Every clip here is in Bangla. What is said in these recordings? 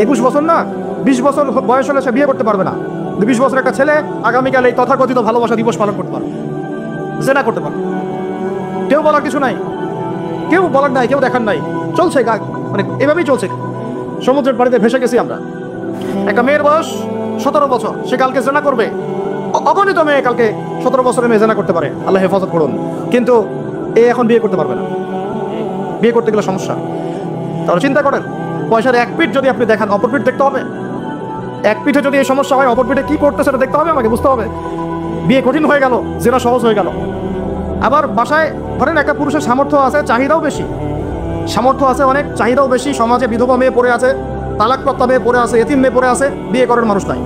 21 বছর না, 20 বছর বয়স হলে সে বিয়ে করতে পারবে না। 20 বছর একটা ছেলে আগামীকাল এই তথাকথিত ভালোবাসা দিবস পালন করতে পারবে, জেনা করতে পারবে। কেউ বলার কিছু নাই, কেউ বলার নাই, কেউ দেখার নাই, চলছে মানে এভাবেই চলছে। সমুদ্রের পাড়িতে ভেসে গেছি আমরা। একটা মেয়ের বয়স 17 বছর, সে কালকে জেনা করবে। অগণিত মেয়ে কালকে 17 বছরের মেয়ে জেনা করতে পারে, আল্লাহ হেফাজত করুন। কিন্তু এ এখন বিয়ে করতে পারবে না, বিয়ে করতে গেলে সমস্যা। তাহলে চিন্তা করেন, পয়সার এক পিঠ যদি আপনি দেখান, অপর পিঠ দেখতে হবে। এক পিঠে যদি এই সমস্যা হয়, অপর পিঠে কি করতে সেটা দেখতে হবে, আমাকে বুঝতে হবে। বিয়ে কঠিন হয়ে গেল, জেনা সহজ হয়ে গেল। আবার বাসায় ধরেন একটা পুরুষের সামর্থ্য আছে, চাহিদাও বেশি, সামর্থ্য আছে অনেক, চাহিদাও বেশি। সমাজে বিধবা মেয়ে পড়ে আছে, তালাকপ্রাপ্তা মেয়ে পড়ে আছে, এতিম মেয়ে পড়ে আছে, বিয়ে করার মানুষ নাই।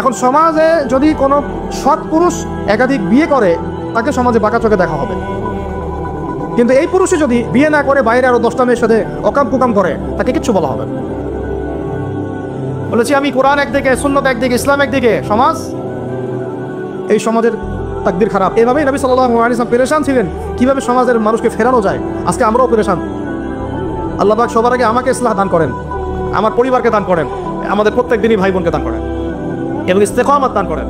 এখন সমাজে যদি কোনো সৎ পুরুষ একাধিক বিয়ে করে, তাকে সমাজে বাঁকা চোখে দেখা হবে। কিন্তু এই পুরুষে যদি বিয়ে না করে বাইরে আরো 10টা মেয়ের সাথে অকাম কুকাম করে, তাকে কিচ্ছু বলা হবে। বলেছি আমি, কোরআন একদিকে, সুন্নত একদিকে, ইসলাম একদিকে, সমাজ, এই সমাজের তাকদির খারাপ। এভাবেই নবী সাল্লাল্লাহু আলাইহি ওয়াসাল্লাম পেরেশান ছিলেন কিভাবে সমাজের মানুষকে ফেরানো যায়। আজকে আমরাও পেরেশান। আল্লাহ পাক সবার আগে আমাকে ইসলাহ দান করেন, আমার পরিবারকে দান করেন, আমাদের প্রত্যেক দিনই ভাই বোনকে দান করেন এবং ইস্তেকামাত দান করেন।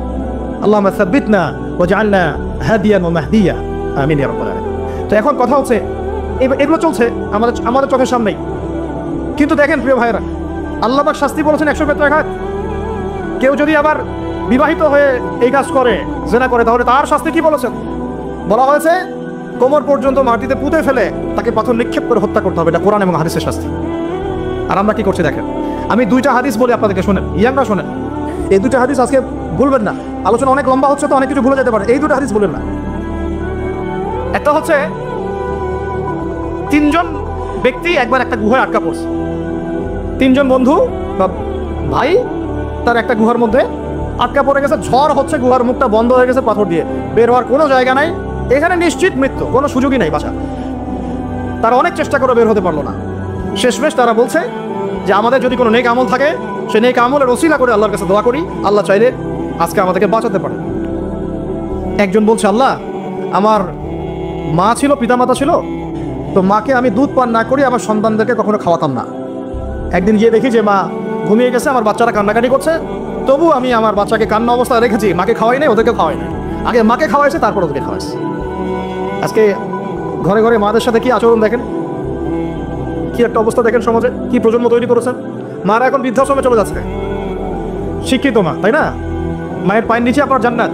আল্লাহুম্মা সাব্বিতনা ওয়াজআলনা হাদিয়ান ওয়া মাহদিয়া, আমিন ইয়া রাব্বাল আলামিন। তো এখন কথা হচ্ছে, এগুলো চলছে আমাদের চোখের সামনেই। কিন্তু দেখেন প্রিয় ভাইরা, আল্লাহ পাক শাস্তি বলেছেন 100 ক্ষেত্রে আঘাত। কেউ যদি আবার বিবাহিত হয়ে এই কাজ করে, জেনা করে, তাহলে তার শাস্তি কি বলেছেন? বলা হয়েছে কোমর পর্যন্ত মাটিতে পুঁতে ফেলে তাকে পাথর নিক্ষেপ করে হত্যা করতে হবে। এটা কোরআন এবং হাদিসের শাস্তি। আর আমরা কি করছি দেখেন। আমি 2টা হাদিস বলি আপনাদেরকে, শোনেন, ইয়াংরা শোনেন। এই 2টা হাদিস আজকে ভুলবেন না, আলোচনা অনেক লম্বা হচ্ছে তো অনেক কিছু ভুলে যেতে পারে। এই 2টা হাদিস ভুলেন না। একটা হচ্ছে 3 জন ব্যক্তি একবার একটা গুহায় আটকা পড়ছে। 3 জন বন্ধু বা ভাই তার একটা গুহার মধ্যে আটকা পড়ে গেছে। ঝড় হচ্ছে, গুহার মুখটা বন্ধ হয়ে গেছে পাথর দিয়ে, বের হওয়ার কোনো জায়গা নাই। এখানে নিশ্চিত মৃত্যু, কোনো সুযোগই নাই বাঁচা। তারা অনেক চেষ্টা করে বের হতে পারলো না। শেষমেশ তারা বলছে যে আমাদের যদি কোনো নেক আমল থাকে, সে নেক আমলের ওসিলা করে আল্লাহর কাছে দোয়া করি, আল্লাহ চাইলে আজকে আমাদেরকে বাঁচাতে পারে। একজন বলছে, আল্লাহ, আমার মা ছিল, পিতামাতা ছিল, তো মাকে আমি দুধ পান না করি আমার সন্তানদেরকে কখনো খাওয়াতাম না। একদিন গিয়ে দেখি যে মা ঘুমিয়ে গেছে, আমার বাচ্চারা কান্নাকাটি করছে, তবু আমি আমার বাচ্চাকে কান্না অবস্থায় রেখেছি, মাকে খাওয়াই নাই, ওদেরকে খাওয়াই নাই। আগে মাকে খাওয়াইছে, তারপর ওদেরকে খাওয়াইছে। আজকে ঘরে ঘরে মাদের সাথে কি আচরণ দেখেন, কি একটা অবস্থা দেখেন, সমাজে কি প্রজন্ম তৈরি করেছেন। মারা এখন বৃদ্ধাশ্রমে চলে যাচ্ছে, শিক্ষিত মা, তাই না? মায়ের পায়ের নিচে আপনার জান্নাত।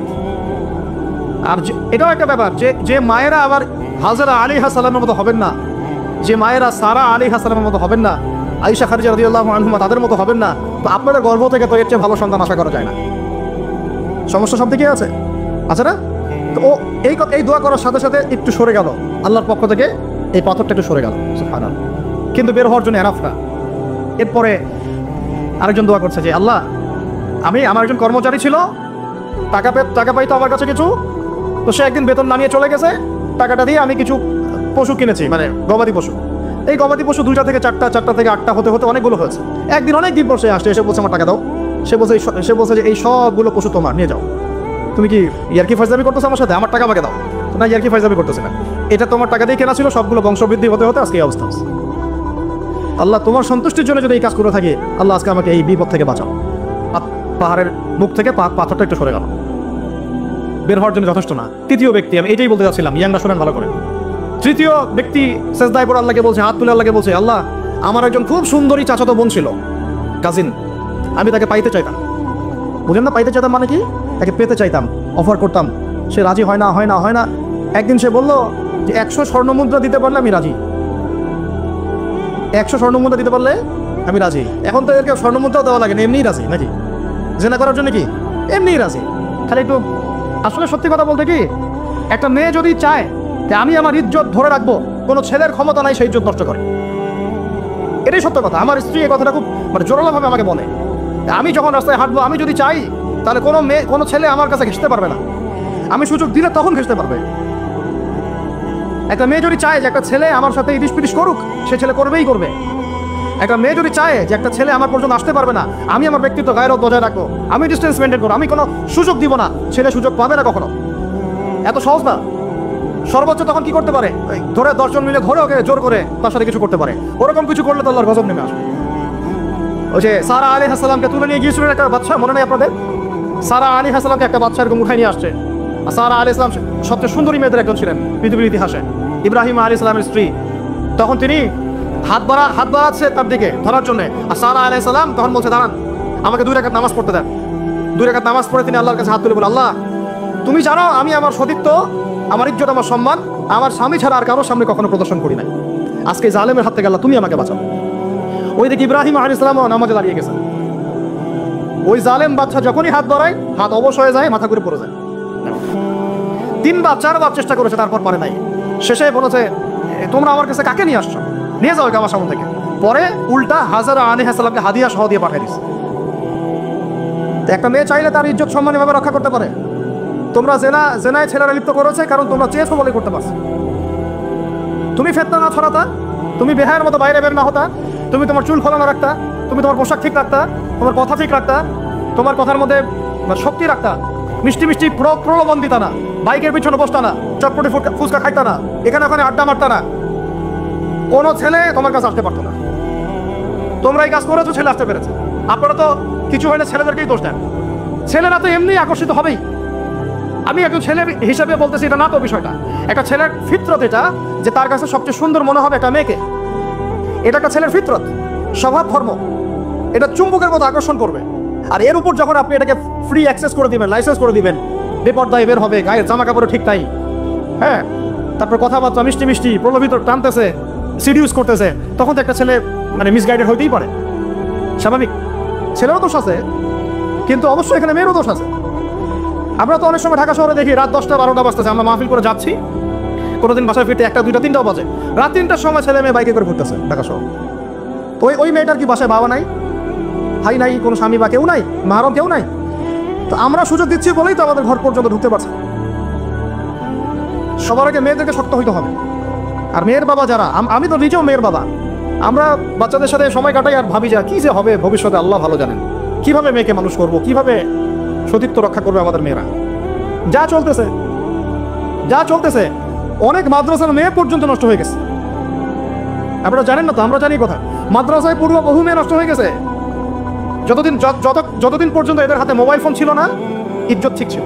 আর এটাও একটা ব্যাপার যে মায়েরা আবার হাজরা আলাইহিস সালামের মতো হবেন না, যে মায়েরা সারা আলাইহিস সালামের মতো হবেন না, আয়েশা খাদিজা রাদিয়াল্লাহু আনহুমা তাদের মতো হবেন না, তো আপনাদের গর্ভ থেকে তো এর চেয়ে ভালো সন্তান আশা করা যায় না। সমস্যা সব দিকে আছে না? তো ও এই দোয়া করার সাথে সাথে একটু সরে গেল, আল্লাহর পক্ষ থেকে এই পাথরটা একটু সরে গেল, সুবহানাল্লাহ। কিন্তু বের হওয়ার জন্য এনাফ না। এরপরে আরেকজন দোয়া করছে যে আল্লাহ, আমার একজন কর্মচারী ছিল, টাকা পাইতো আমার কাছে কিছু, তো সে একদিন বেতন নামিয়ে চলে গেছে, টাকাটা দিয়ে আমি কিছু পশু কিনেছি, মানে গবাদি পশু। এই গবাদি পশু 2টা থেকে 4টা, 4টা থেকে 8টা হতে হতে অনেকগুলো হয়েছে। একদিন অনেক দিন পর সে আসছে, এসে বলছে আমার টাকা দাও। সে বলছে যে এই সবগুলো পশু তোমার, নিয়ে যাও। তুমি কি ইয়ারকি ফাজলামি করতেছো আমার সাথে? আমার টাকা আমাকে দাও। না, ইয়ারকি ফাজলামি করতেছে না, এটা তোমার টাকা দিয়ে কেনা ছিল, সবগুলো বংশবৃদ্ধি হতে হতে আজকে এই অবস্থা হচ্ছে। আল্লাহ, তোমার সন্তুষ্টির জন্য যদি এই কাজ করে থাকি, আল্লাহ আজকে আমাকে এই বিপদ থেকে বাঁচাও। পাহাড়ের মুখ থেকে পাথরটা একটু সরে গেল, বের হওয়ার জন্য যথেষ্ট না। 3য় ব্যক্তি, আমি এটাই বলতে চাচ্ছিলাম, ইয়াংরা শোনেন ভালো করে। 3য় ব্যক্তি সেজদায় পড়ে আল্লাহকে বলছে, হাত তুলে আল্লাহকে বলছে, আল্লাহ, আমার একজন খুব সুন্দরী চাচাতো বোন ছিল, কাজিন, আমি তাকে পাইতে চাইতাম। বুঝেন না, পাইতে চাইতাম মানে কি? তাকে পেতে চাইতাম, অফার করতাম। সে রাজি হয় না। একদিন সে বলল যে 100 স্বর্ণমুদ্রা দিতে পারলে আমি রাজি, 100 স্বর্ণমুদ্রা দিতে পারলে আমি রাজি। এখন তো এদেরকে স্বর্ণমুদ্রাও দেওয়া লাগে না, এমনিই রাজি নাকি? জেনা করার জন্য কি এমনিই রাজি? খালি একটু, আসলে সত্যি কথা বলতে কি, একটা মেয়ে যদি চায় যে আমি আমার ইজ্জত ধরে রাখবো, কোনো ছেলের ক্ষমতা নাই সেই ইজ্জত নষ্ট করে। এটাই সত্য কথা। আমার স্ত্রী এই কথাটা খুব জোরালোভাবে আমাকে বলে, আমি যখন রাস্তায় হাঁটবো, আমি যদি চাই, তাহলে কোনো ছেলে আমার কাছে ঘেঁষতে পারবে না। আমি সুযোগ দিলে তখন ঘেঁষতে পারবে। একটা মেয়ে যদি চায় যে একটা ছেলে আমার সাথে ইটিস পিটিস করুক, সে ছেলে করবেই করবে। একটা মেয়ে যদি চায় যে একটা ছেলে আমার পর্যন্ত আসতে পারবে না, আমি আমার ব্যক্তিত্ব গায়রত বজায় রাখবো, আমি ডিস্টেন্স মেনটেন করবো, আমি কোনো সুযোগ দিব না, ছেলে সুযোগ পাবে না কখনো। এত সহজ না। সর্বোচ্চ তখন কি করতে পারে, ধরে 10 জন মিলে ধরে ওকে জোর করে তার সাথে কিছু করতে পারে। ওরকম কিছু করলে তো আল্লাহর গজব নেমে আসবে। ওই যে সারা আলাইহিস সালামকে তুলে নিয়ে গিয়েছিলেন একটা বাদশা, মনে নেই আপনাদের? সারা আলাইহিস সালামকে একটা বাদশা এরকম উঠাই নিয়ে আসছে। আর সারা আলাইহিস সালাম সবচেয়ে সুন্দরী মেয়েদের একজন ছিলেন পৃথিবীর ইতিহাসে, ইব্রাহিম আলাইহিস সালামের স্ত্রী। তখন তিনি হাত বাড়াচ্ছে তার দিকে ধরার জন্য। আর সারা আলাইহিস সালাম তখন বলছে, দাঁড়ান, আমাকে 2 রাকাত নামাজ পড়তে দেন। 2 রাকাত নামাজ পড়ে তিনি আল্লাহর কাছে হাত তুলে বলে, আল্লাহ তুমি জানো আমি আমার সতীত্ব, আমার ইজ্জত, আমার সম্মান আমার স্বামী ছাড়া আর কারোর সামনে কখনো প্রদর্শন করি নাই। আজকে জালেমের হাত থেকে আল্লাহ তুমি আমাকে বাঁচাও। ওইদিকে ইব্রাহিম আলাইহিস সালামও নামাজে দাঁড়িয়ে গেছেন। ওই জালেম বাচ্চা যখনই হাত ধরায় হাত অবশ হয়ে যায়, মাথা ঘুরে পড়ে যায়। 3 বার 4 বার চেষ্টা করেছে, তারপর পারে নাই। শেষে বলেছে, তোমরা আমার কাছে কাকে নিয়ে আসছো, নিয়ে যাও আমার সামনে থেকে। পরে উল্টা হাজারা আলাইহিস সালামকে হাদিয়া সহ দিয়ে পাঠিয়ে দিচ্ছে। একটা মেয়ে চাইলে তার ইজ্জত সম্মান এভাবে রক্ষা করতে পারে। তোমরা জেনায় ছেলেরা লিপ্ত করেছে কারণ তোমরা চেয়েছো বলে করতে পারছো। তুমি ফিতনা না ছড়াতা, তুমি বেহায়ের মতো বাইরে বের না হতা, তুমি তোমার চুল খোলানো রাখতা, তুমি তোমার পোশাক ঠিক রাখতা, তোমার কথা ঠিক রাখতা, তোমার কথার মধ্যে শক্তি রাখতা, মিষ্টি মিষ্টি প্রলোভন দিতা না, বাইকের পিছনে বসতা না, চটপটি ফুচকা খাইতা না, এখানে ওখানে আড্ডা মারতা না, কোনো ছেলে তোমার কাছে আসতে পারতো না। তোমরা এই কাজ করেছো, ছেলে আসতে পেরেছে। আপনারা তো কিছু হলে ছেলেদেরকেই দোষ দেন। ছেলেরা তো এমনি আকর্ষিত হবেই। আমি একজন ছেলে হিসাবে বলতেছি, এটা না তো বিষয়টা। একটা ছেলের ফিতরত এটা যে তার কাছে সবচেয়ে সুন্দর মনে হবে একটা মেয়েকে। এটা একটা ছেলের ফিতরত, স্বভাব ধর্ম, এটা চুম্বকের মতো আকর্ষণ করবে। আর এর উপর যখন আপনি এটাকে ফ্রি অ্যাক্সেস করে দিবেন, লাইসেন্স করে দিবেন, বেপরদায় বের হবে, গায়ের জামা কাপড়ে ঠিক তাই, হ্যাঁ, তারপর কথাবার্তা মিষ্টি মিষ্টি প্রলোভিত টানতেছে, সিডিউস করতেছে, তখন তো একটা ছেলে মিসগাইডেড হইতেই পারে, স্বাভাবিক। ছেলেরও দোষ আছে, কিন্তু অবশ্যই এখানে মেয়েরও দোষ আছে। আমরা তো অনেক সময় ঢাকা শহরে দেখি রাত 10টা 12টা বাজতেছে, আমরা মাহফিল করে যাচ্ছি, কোনোদিন বাসায় ফিরতে 1টা 2টা 3টাও বাজে, রাত 3টার সময় ছেলে মেয়ে বাইকে করে ঘুরতেছে ঢাকা শহর। তো ওই মেয়েটার কি বাসায় বাবা নাই, ভাই নাই, কোনো স্বামী বা কেউ নাই, মারও কেউ নাই? তো আমরা সুযোগ দিচ্ছি বলেই তো আমাদের ঘর পর্যন্ত ঢুকতে পারছে। সবার আগে মেয়েদেরকে শক্ত হইতে হবে। আর মেয়ের বাবা যারা, আমি তো নিজেও মেয়ের বাবা, আমরা বাচ্চাদের সাথে সময় কাটাই আর ভাবি যা কি যে হবে ভবিষ্যতে আল্লাহ ভালো জানেন, কিভাবে মেয়েকে মানুষ করব, কিভাবে সতীত্ব রক্ষা করবে আমাদের মেয়েরা। যা চলতেছে অনেক মাদ্রাসার মেয়ে পর্যন্ত নষ্ট হয়ে গেছে। আপনারা জানেন না তো, আমরা জানি কথা, মাদ্রাসায় পড়ুয়া বহু মেয়ে নষ্ট হয়ে গেছে। যতদিন পর্যন্ত এদের হাতে মোবাইল ফোন ছিল না, ইজ্জত ঠিক ছিল।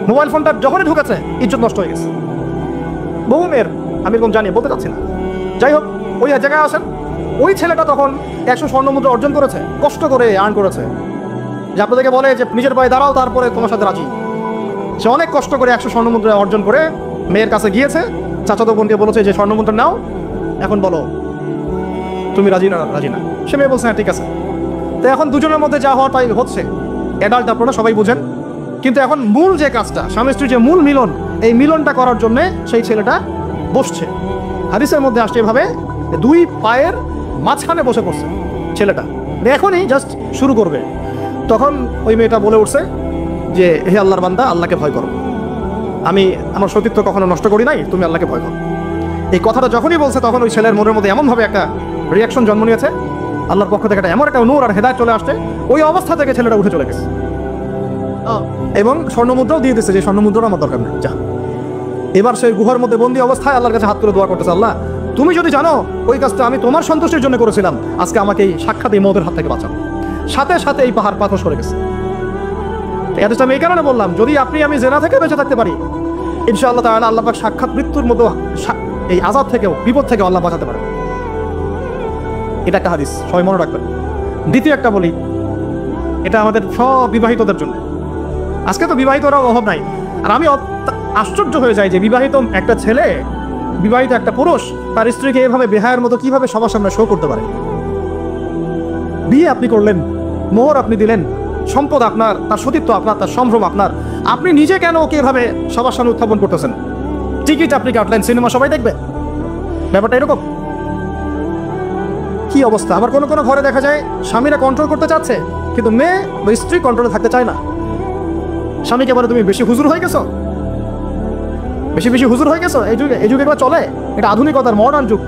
মোবাইল ফোনটা যখনই ঢুকেছে, ইজ্জত নষ্ট হয়ে গেছে বহু মেয়ের। আমি এরকম জানি, বলতে চাচ্ছি না। যাই হোক, ওই জায়গায় আসেন, ওই ছেলেটা তখন 100 স্বর্ণমুদ্রা অর্জন করেছে, কষ্ট করে আর্ন করেছে। যে আপনাদেরকে বলে যে নিজের পায়ে দাঁড়াও, তারপরে তোমার সাথে রাজি। সে অনেক কষ্ট করে 100 স্বর্ণমুদ্রা অর্জন করে মেয়ের কাছে গিয়েছে, চাচাতো বোনকে বলেছে যে স্বর্ণমুদ্রা নাও, এখন বলো তুমি রাজি না। সে মেয়ে বলছে হ্যাঁ ঠিক আছে। তো এখন দুজনের মধ্যে যা হওয়ার তাই হচ্ছে, অ্যাডাল্ট আপনারা সবাই বুঝেন। কিন্তু এখন মূল যে কাজটা, স্বামী স্ত্রীর যে মূল মিলন, এই মিলনটা করার জন্যে সেই ছেলেটা বসছে। হাদিসের মধ্যে আসছে এভাবে, 2 পায়ের মাঝখানে বসে পড়ছে ছেলেটা, এখনই জাস্ট শুরু করবে। তখন ওই মেয়েটা বলে উঠছে যে হে আল্লাহর বান্দা, আল্লাহকে ভয় করো, আমি আমার সতীত্ব কখনো নষ্ট করি নাই, তুমি আল্লাহকে ভয় করো। এই কথাটা যখনই বলছে, তখন ওই ছেলের মনের মধ্যে এমনভাবে একটা রিয়াকশন জন্ম নিয়েছে, আল্লাহর পক্ষ থেকে এমন একটা নূর আর হেদায়েত চলে আসছে, ওই অবস্থা থেকে ছেলেটা উঠে চলে গেছে এবং স্বর্ণমুদ্রাও দিয়ে দিচ্ছে যে স্বর্ণমুদ্রাও আমার দরকার নেই, যা। এবার সেই গুহার মধ্যে বন্দী অবস্থায় আল্লাহর কাছে হাত তুলে দোয়া করতেছে, আল্লাহ তুমি যদি জানো ওই কাজটা আমি তোমার সন্তুষ্টির জন্য করেছিলাম, আজকে আমাকে এই সাক্ষাৎ এই মৌতের হাত থেকে বাঁচাও। সাথে সাথে এই পাহাড় পাথর সরে গেছে। এটা আমি এই কারণে বললাম, যদি আমি জেনা থেকে বেঁচে থাকতে পারি, ইনশাআল্লাহ তাআলা আল্লাহ পাক সাক্ষাৎ মৃত্যুর মতো এই আযাব থেকেও, বিপদ থেকেও আল্লাহ বাঁচাতে পারে। এটা একটা হাদিস, সবাই মনে রাখবেন। দ্বিতীয় একটা বলি, এটা আমাদের সব বিবাহিতদের জন্য। আজকে তো বিবাহিতরাও অভাব নাই। আর আমি আশ্চর্য হয়ে যাই যে বিবাহিত একটা ছেলে, বিবাহিত একটা পুরুষ তার স্ত্রীকে এভাবে বেহায়ের মতো কিভাবে সবার সামনে শো করতে পারে। বিয়ে আপনি করলেন, মোহর আপনি দিলেন, সম্পদ আপনার, তার সতীত্ব আপনার, তার সম্ভ্রম আপনার, আপনি নিজে কেন ওকে এভাবে সবার সামনে উত্থাপন করতেছেন? টিকিট আপনি কাটলেন, সিনেমা সবাই দেখবে, ব্যাপারটা এরকম। কি অবস্থা! আবার কোনো কোনো ঘরে দেখা যায় স্বামীরা কন্ট্রোল করতে চাচ্ছে, কিন্তু মেয়ে বা স্ত্রী কন্ট্রোলে থাকতে চায় না। স্বামীকে বলে তুমি বেশি হুজুর হয়ে গেছো, বেশি হুজুর হয়ে গেছো। এই যুগে এগুলো চলে, এটা আধুনিকতার মডার্ন যুগ।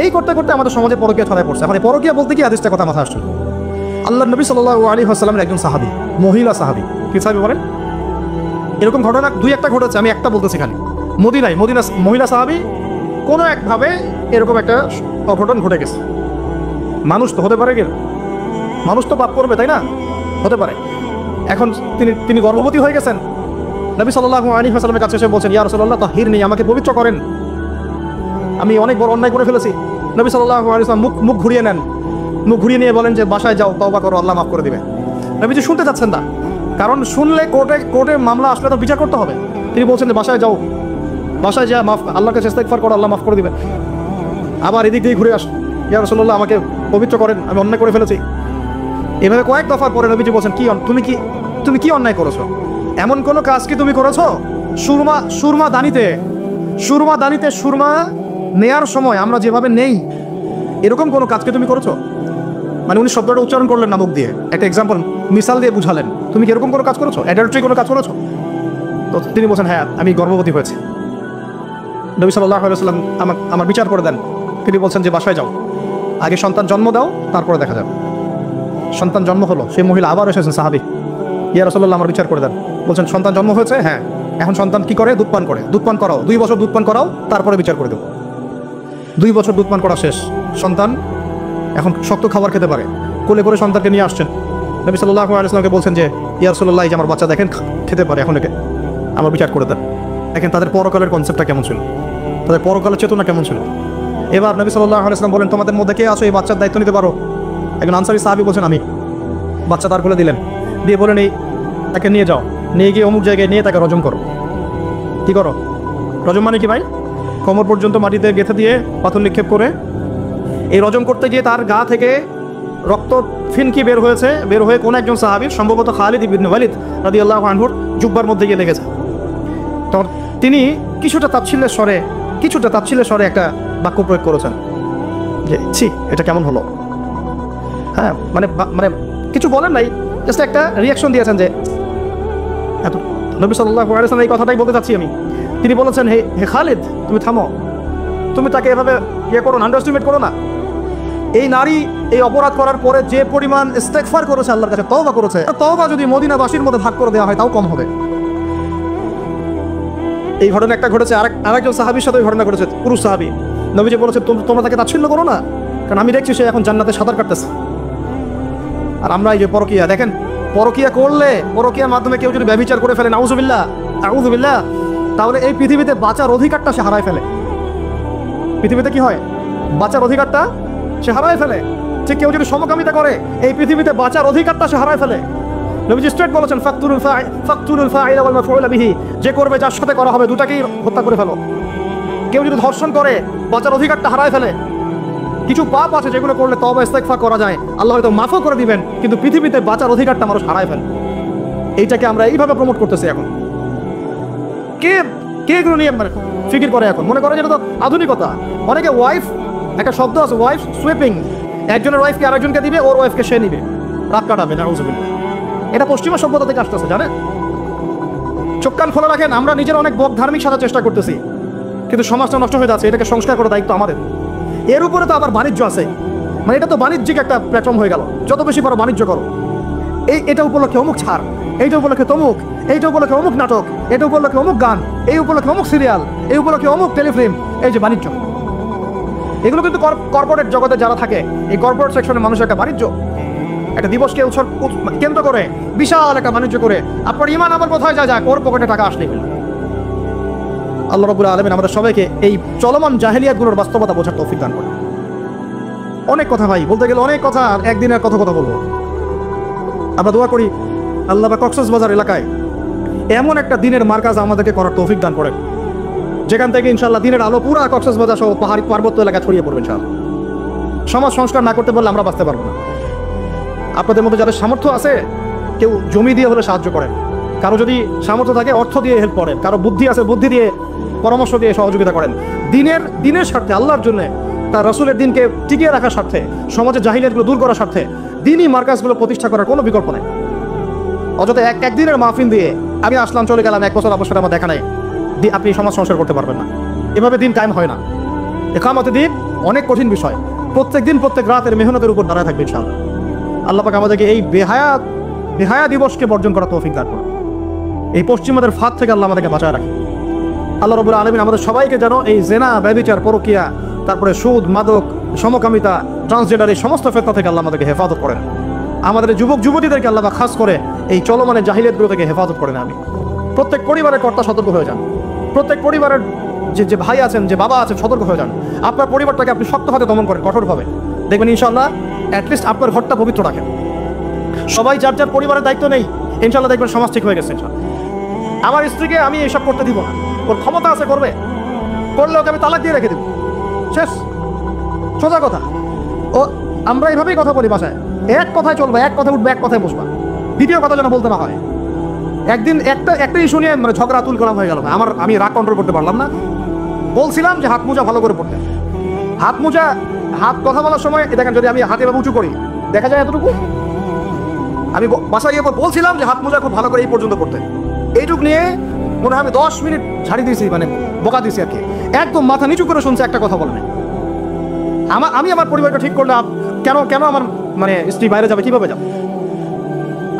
এই করতে করতে আমাদের সমাজে পরকীয়া ছড়ায় পড়ছে। এখন পরকীয়া বলতে কি হাদিসটা কথা মাথা আসছে। আল্লাহ নবী সাল্লাল্লাহু আলাইহি ওয়াসাল্লামের একজন সাহাবী, মহিলা সাহাবী, কি সাহাবী বলেন? এরকম ঘটনা দুই একটা ঘটেছে, আমি একটা বলতেছি খালি। মদিনা মহিলা সাহাবী কোনো একভাবে এরকম একটা অঘটন ঘটে গেছে। মানুষ তো হতে পারে, মানুষ তো পাপ করবে, তাই না? হতে পারে। এখন তিনি গর্ভবতী হয়ে গেছেন। নবী সাল্লাল্লাহু আলাইহি ওয়াসাল্লামের কাছে এসে বলছেন, ইয়া রাসূলুল্লাহ তাহিরনি, আমাকে পবিত্র করেন, আমি অনেক বড় অন্যায় করে ফেলেছি। নবী সাল্লাল্লাহু আলাইহি ওয়াসাল্লাম মুখ ঘুরিয়ে নেন, মুখ ঘুরিয়ে নিয়ে বলেন যে বাসায় যাও, তওবা করো, আল্লাহ মাফ করে দিবে। নবীজি শুনতে চাচ্ছেন না, কারণ শুনলে কোর্টে মামলা আসলে তো বিচার করতে হবে। তিনি বলছেন যে বাসায় যাও, বাসায় যা মাফ, আল্লাহকে ইস্তেগফার করো, আল্লাহ মাফ করে দিবেন। আবার এদিক দিয়ে ঘুরে আস, ইয়া রাসূলুল্লাহ আমাকে পবিত্র করেন, আমি অন্যায় করে ফেলেছি। এভাবে কয়েক দফার পরে নবীজি বলছেন, তুমি কি অন্যায় করেছো? এমন কোনো কাজ কি তুমি করেছো? সুরমা দানিতে সুরমা নেয়ার সময় আমরা যেভাবে নেই, এরকম কোনো কাজকে তুমি করেছো? মানে উনি শব্দটা উচ্চারণ করলেন না মুখ দিয়ে, একটা এক্সাম্পল মিসাল দিয়ে বুঝালেন, তুমি কি এরকম কোনো কাজ করেছো? অ্যাডাল্টারি কোনো কাজ করেছো? তো তিনি বলছেন, হ্যাঁ আমি গর্ভবতী হয়েছি। নবী সাল্লাল্লাহু আলাইহি ওয়াসাল্লাম আমার বিচার করে দেন। তিনি বলছেন যে বাসায় যাও, আগে সন্তান জন্ম দাও, তারপরে দেখা যাবে। সন্তান জন্ম হলো, সেই মহিলা আবার এসেছেন সাহাবী, ইয়া রাসূলুল্লাহ আমার বিচার করে দেন। বলছেন সন্তান জন্ম হয়েছে, হ্যাঁ। এখন সন্তান কি করে? দুধ পান করে। দুধ পান করাও, 2 বছর দুধ পান করাও, তারপরে বিচার করে দেবো। 2 বছর দুধ পান করা শেষ, সন্তান এখন শক্ত খাবার খেতে পারে। কোলে করে সন্তানকে নিয়ে আসছেন। নবী সাল্লাল্লাহু আলাইহি ওয়াসাল্লামকে বলছেন যে ইয়া রাসূলুল্লাহ, এই যে আমার বাচ্চা দেখেন খেতে পারে, এখন একে আমার বিচার করে দেন। দেখেন তাদের পরকালের কনসেপ্টটা কেমন ছিল, তাদের পরকালের চেতনা কেমন ছিল। এবার নবী সাল্লাল্লাহু আলাইহি ওয়াসাল্লাম বলেন, তোমাদের মধ্যে কে আছো এই বাচ্চার দায়িত্ব নিতে পারো? একজন আনসারী সাহাবী বলছেন, আমি। বাচ্চা তার কোলে দিলেন, দিয়ে বলেন, এই তাকে নিয়ে যাও, নিয়ে গিয়ে অমুক জায়গায় নিয়ে তাকে রজম করো। কি করো? রজম মানে কি ভাই? কোমর পর্যন্ত মাটিতে গেঁথে দিয়ে পাথর নিক্ষেপ করে, এই রজম করতে গিয়ে তার গা থেকে রক্ত ফিনকি বের হয়ে কোন একজন সাহাবীর, সম্ভবত খালিদ ইবনে ওয়ালিদ রাদিয়াল্লাহু আনহুর জুব্বার মধ্যে গিয়ে লেগেছে। তো তিনি কিছুটা তাচ্ছিল্যের স্বরে একটা বাক্য প্রয়োগ করেছেন যে ছি, এটা কেমন হলো? হ্যাঁ, মানে কিছু বলেন নাই, জাস্ট একটা রিয়াকশন দিয়েছেন যে এত। নবী সাল্লাল্লাহু আলাইহি ওয়াসাল্লাম এই কথাটাই বলতে চাচ্ছি আমি। তিনি বলেছেন, হে খালিদ, তুমি থামো, তুমি তাকে এভাবে করো না, আন্ডারএস্টিমেট করো না। এই নারী এই অপরাধ করার পরে যে পরিমাণ ইস্তেগফার করেছে, আল্লাহর কাছে তওবা করেছে, তওবা যদি মদিনাবাসীর মধ্যে ভাগ করে দেওয়া হয় তাও কম হবে। এই ঘটনা একটা ঘটেছে, আরেকজন সাহাবীর সাথে ঘটনা ঘটেছে, পুরুষ সাহাবী। নবীজি বলেছে, তোমরা তাকে তাচ্ছিল্য করো না, কারণ আমি দেখছি সে এখন জান্নাতে সাঁতার কাটতেছে। আর আমরা এই যে পরকিয়া, দেখেন পরকিয়া করলে, পরকিয়ার মাধ্যমে কেউ যদি ব্যভিচার করে ফেলে, নাউযুবিল্লাহ, তাহলে এই পৃথিবীতে বাঁচার অধিকারটা সে হারায় ফেলে। পৃথিবীতে কি হয়? বাঁচার অধিকারটা সে হারায় ফেলে। যে কেউ যদি সমকামিতা করে, এই পৃথিবীতে বাঁচার অধিকারটা সে হারায় ফেলে। নবীজি স্ট্রেট বলেছেন, ফাকতুলুল ফাইলা ওয়াল মাফউলা বিহি, যে করবে যার সাথে করা হবে দুটাকেই হত্যা করে ফেলো। কেউ যদি ধর্ষণ করে, বাঁচার অধিকারটা হারায় ফেলে। কিছু পাপ আছে যেগুলো করলে তওবা ইস্তেগফার করা যায়, আল্লাহ হয়তো মাফও করে দিবেন, কিন্তু পৃথিবীতে বাঁচার অধিকারটা মানুষ হারায় ফেলে। এইটাকে আমরা এইভাবে প্রমোট করতেছি। এখন কে এগুলো নিয়ে ফিকির করে? এখন মনে করে যেটা তো আধুনিকতা। অনেকে ওয়াইফ, একটা শব্দ আছে ওয়াইফ সুইপিং, একজনের ওয়াইফকে আরেকজনকে দিবে, ওর ওয়াইফকে সে নিবে, রাত কাটাবে। নাউযুবিল্লাহ, এটা পশ্চিমা সভ্যতা থেকে আসতেছে, জানেন? চোখ কান খোলা রাখেন। আমরা নিজের অনেক ধার্মিক সাজার চেষ্টা করতেছি, কিন্তু সমাজটা নষ্ট হয়ে যাচ্ছে। এটাকে সংস্কার করার দায়িত্ব আমাদের। এর উপরে তো আবার বাণিজ্য আছে, মানে এটা তো বাণিজ্যিক একটা প্ল্যাটফর্ম হয়ে গেল। যত বেশি পারো বাণিজ্য করো। এটা উপলক্ষে অমুক ছাড়, এইটা উপলক্ষে তমুক, এইটা উপলক্ষে অমুক নাটক, এটা উপলক্ষে অমুক গান, এই উপলক্ষে অমুক সিরিয়াল, এই উপলক্ষে অমুক টেলিফিল্ম। এই যে বাণিজ্য, এগুলো কিন্তু কর্পোরেট জগতে যারা থাকে, এই কর্পোরেট সেকশনের মানুষের একটা বাণিজ্য, একটা দিবসকে কেন্দ্র করে বিশাল একটা বাণিজ্য করে আপনার ইমান আমার কোথায় যায়, ওর পকেটে টাকা আসলেই হলো। আল্লাহ রাব্বুল আলামিন আমাদের সবাইকে এই চলমান জাহেলিয়াতগুলোর বাস্তবতা বোঝার তৌফিক দান করেন। অনেক কথা ভাই, বলতে গেলে অনেক কথা, একদিনের কথা বলবো। আমরা দোয়া করি আল্লাহ পাক কক্সবাজার এলাকায় এমন একটা দিনের মার্কাজ আমাদেরকে করার তৌফিক দান করেন, যেখান থেকে ইনশাআল্লাহ দিনের আলো পুরা কক্সবাজার সহ পাহাড়ি পার্বত্য এলাকা ছড়িয়ে পড়বে ইনশাআল্লাহ। সমাজ সংস্কার না করতে পারলে আমরা বাঁচতে পারবো না। আপনাদের মধ্যে যাদের সামর্থ্য আছে, কেউ জমি দিয়ে হলে সাহায্য করেন, কারো যদি সামর্থ্য থাকে অর্থ দিয়ে হেল্প করেন, কারো বুদ্ধি আছে বুদ্ধি দিয়ে, পরামর্শ দিয়ে সহযোগিতা করেন। দিনের স্বার্থে, আল্লাহর জন্য, তার রাসূলের দিনকে টিকিয়ে রাখার স্বার্থে, সমাজের জাহিলিয়াতগুলো দূর করার স্বার্থে দিনই মার্কাজগুলো প্রতিষ্ঠা করার কোনো বিকল্প নেই। অযথা একদিনের মাহফিল দিয়ে আমি আসলাম চলে গেলাম, 1 বছর অবশ্যই আমার দেখা নাই, আপনি সমাজ সংস্কার করতে পারবেন না। এভাবে দিন কায়েম হয় না। ইকামতে দিন অনেক কঠিন বিষয়, প্রত্যেক দিন প্রত্যেক রাতের মেহনতের উপর দাঁড়ায় থাকবে ইনশাআল্লাহ। আল্লাহ পাক আমাদেরকে এই বেহায়া দিবসকে বর্জন করা তৌফিক দান করুন। এই পশ্চিমাদের ফাঁদ থেকে আল্লাহ আমাদেরকে বাঁচায় রাখে। আল্লাহ রাব্বুল আলামিন আমাদের সবাইকে যেন এই জেনা, ব্যভিচার, পরকিয়া, তারপরে সুদ, মাদক, সমকামিতা, ট্রান্সজেন্ডার এই সমস্ত ফেতনা থেকে আল্লাহ আমাদেরকে হেফাজত করেন। আমাদের যুবক যুবতীদেরকে আল্লাহ খাস করে এই চলমানে জাহিলিয়াতগুলো থেকে হেফাজত করেন। আমি প্রত্যেক পরিবারের কর্তা সতর্ক হয়ে যান। প্রত্যেক পরিবারের যে ভাই আছেন, যে বাবা আছেন, সতর্ক হয়ে যান। আপনার পরিবারটাকে আপনি শক্ত হাতে দমন করেন, কঠোরভাবে। দেখবেন ইনশাআল্লাহ অ্যাটলিস্ট আপনার ঘরটা পবিত্র রাখেন। সবাই যার যার পরিবারের দায়িত্ব নেই, ইনশাআল্লাহ দেখবেন সমাজ ঠিক হয়ে গেছে। আমার স্ত্রীকে আমি এইসব করতে দিব না, ওর ক্ষমতা আছে করবে, করলে ওকে আমি তালাক দিয়ে রেখে দেব, শেষ, সোজা কথা। ও আমরা এইভাবেই কথা বলি বাসায়, এক কথায় চলবে, এক কথায় উঠবে, এক কথায় বসবা, দ্বিতীয় কথা যেন বলতে না হয়। একদিন একটা ইস্যু নিয়ে মানে ঝগড়া তুল করা হয়ে গেল, আমি রাগ কন্ট্রোল করতে পারলাম না। বলছিলাম যে হাত মোজা ভালো করে পড়তে, হাত কথা বলার সময় দেখেন যদি আমি হাতে উঁচু করি দেখা যায় এতটুকু। আমি বাসায় গিয়ে বলছিলাম যে হাত মোজা খুব ভালো করে এই পর্যন্ত পড়তে, এইটুক নিয়ে মনে হয় আমি 10 মিনিট ঝাড়ি দিয়েছি, মানে বকা দিয়েছি আর কি। একদম মাথা নিচু করে শুনছে, একটা কথা বলে নাই। আমি আমার পরিবারটা ঠিক করলে কেন আমার মানে স্ত্রী বাইরে যাবে, কিভাবে যাবে?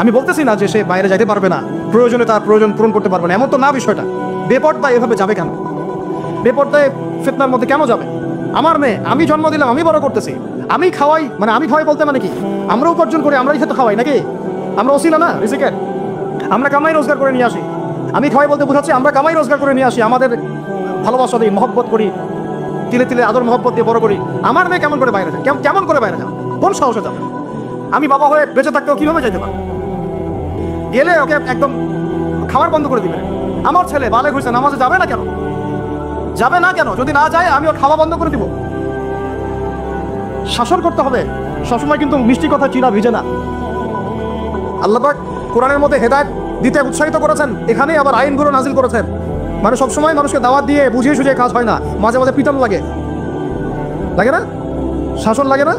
আমি বলতেছি না যে সে বাইরে যাইতে পারবে না, প্রয়োজনে তার প্রয়োজন পূরণ করতে পারবে না, এমন তো না বিষয়টা। বেপরদায় এভাবে যাবে কেন? বেপরদায় ফিতনার মধ্যে কেন যাবে? আমার মেয়ে, আমি জন্ম দিলাম, আমি বড় করতেছি, আমি খাওয়াই, মানে আমি খাওয়াই বলতে মানে কি, আমরা উপার্জন করি, আমরাই খেতে খাওয়াই নাকি? আমরা ওসিলা না রিজিকের, আমরা কামাই রোজগার করে নিয়ে আসি। আমি খাওয়াই বলতে বোঝাচ্ছি আমরা কামাই রোজগার করে নিয়ে আসি, আমাদের ভালোবাসা দিই, মহব্বত করি, তিলে তিলে আদর মহব্বত দিয়ে বড় করি। আমার মেয়ে কেমন করে বাইরে যায়? কেমন করে বাইরে যাবে? কোন সাহসে যাবে? আমি বাবা হয়ে বেঁচে থাকতেও কিভাবে যেতে পারবো? গেলে ওকে একদম খাবার বন্ধ করে দিবে। আমার ছেলে বালেগ হয়েছে, নামাজে যাবে না কেন? যাবে না কেন? যদি না যায় আমি ওর খাওয়া বন্ধ করে দিব। শাসন করতে হবে সবসময়, কিন্তু মিষ্টি কথা চিরা ভিজে না। আল্লাহ পাক কোরআনের মধ্যে হেদায়েত দিতে উৎসাহিত করেছেন, এখানেই আবার আইনগুলো নাজিল করেছেন। মানে সবসময় মানুষকে দাওয়াত দিয়ে বুঝিয়ে সুঝিয়ে কাজ হয় না, মাঝে মাঝে পিটান লাগে না? শাসন লাগে না?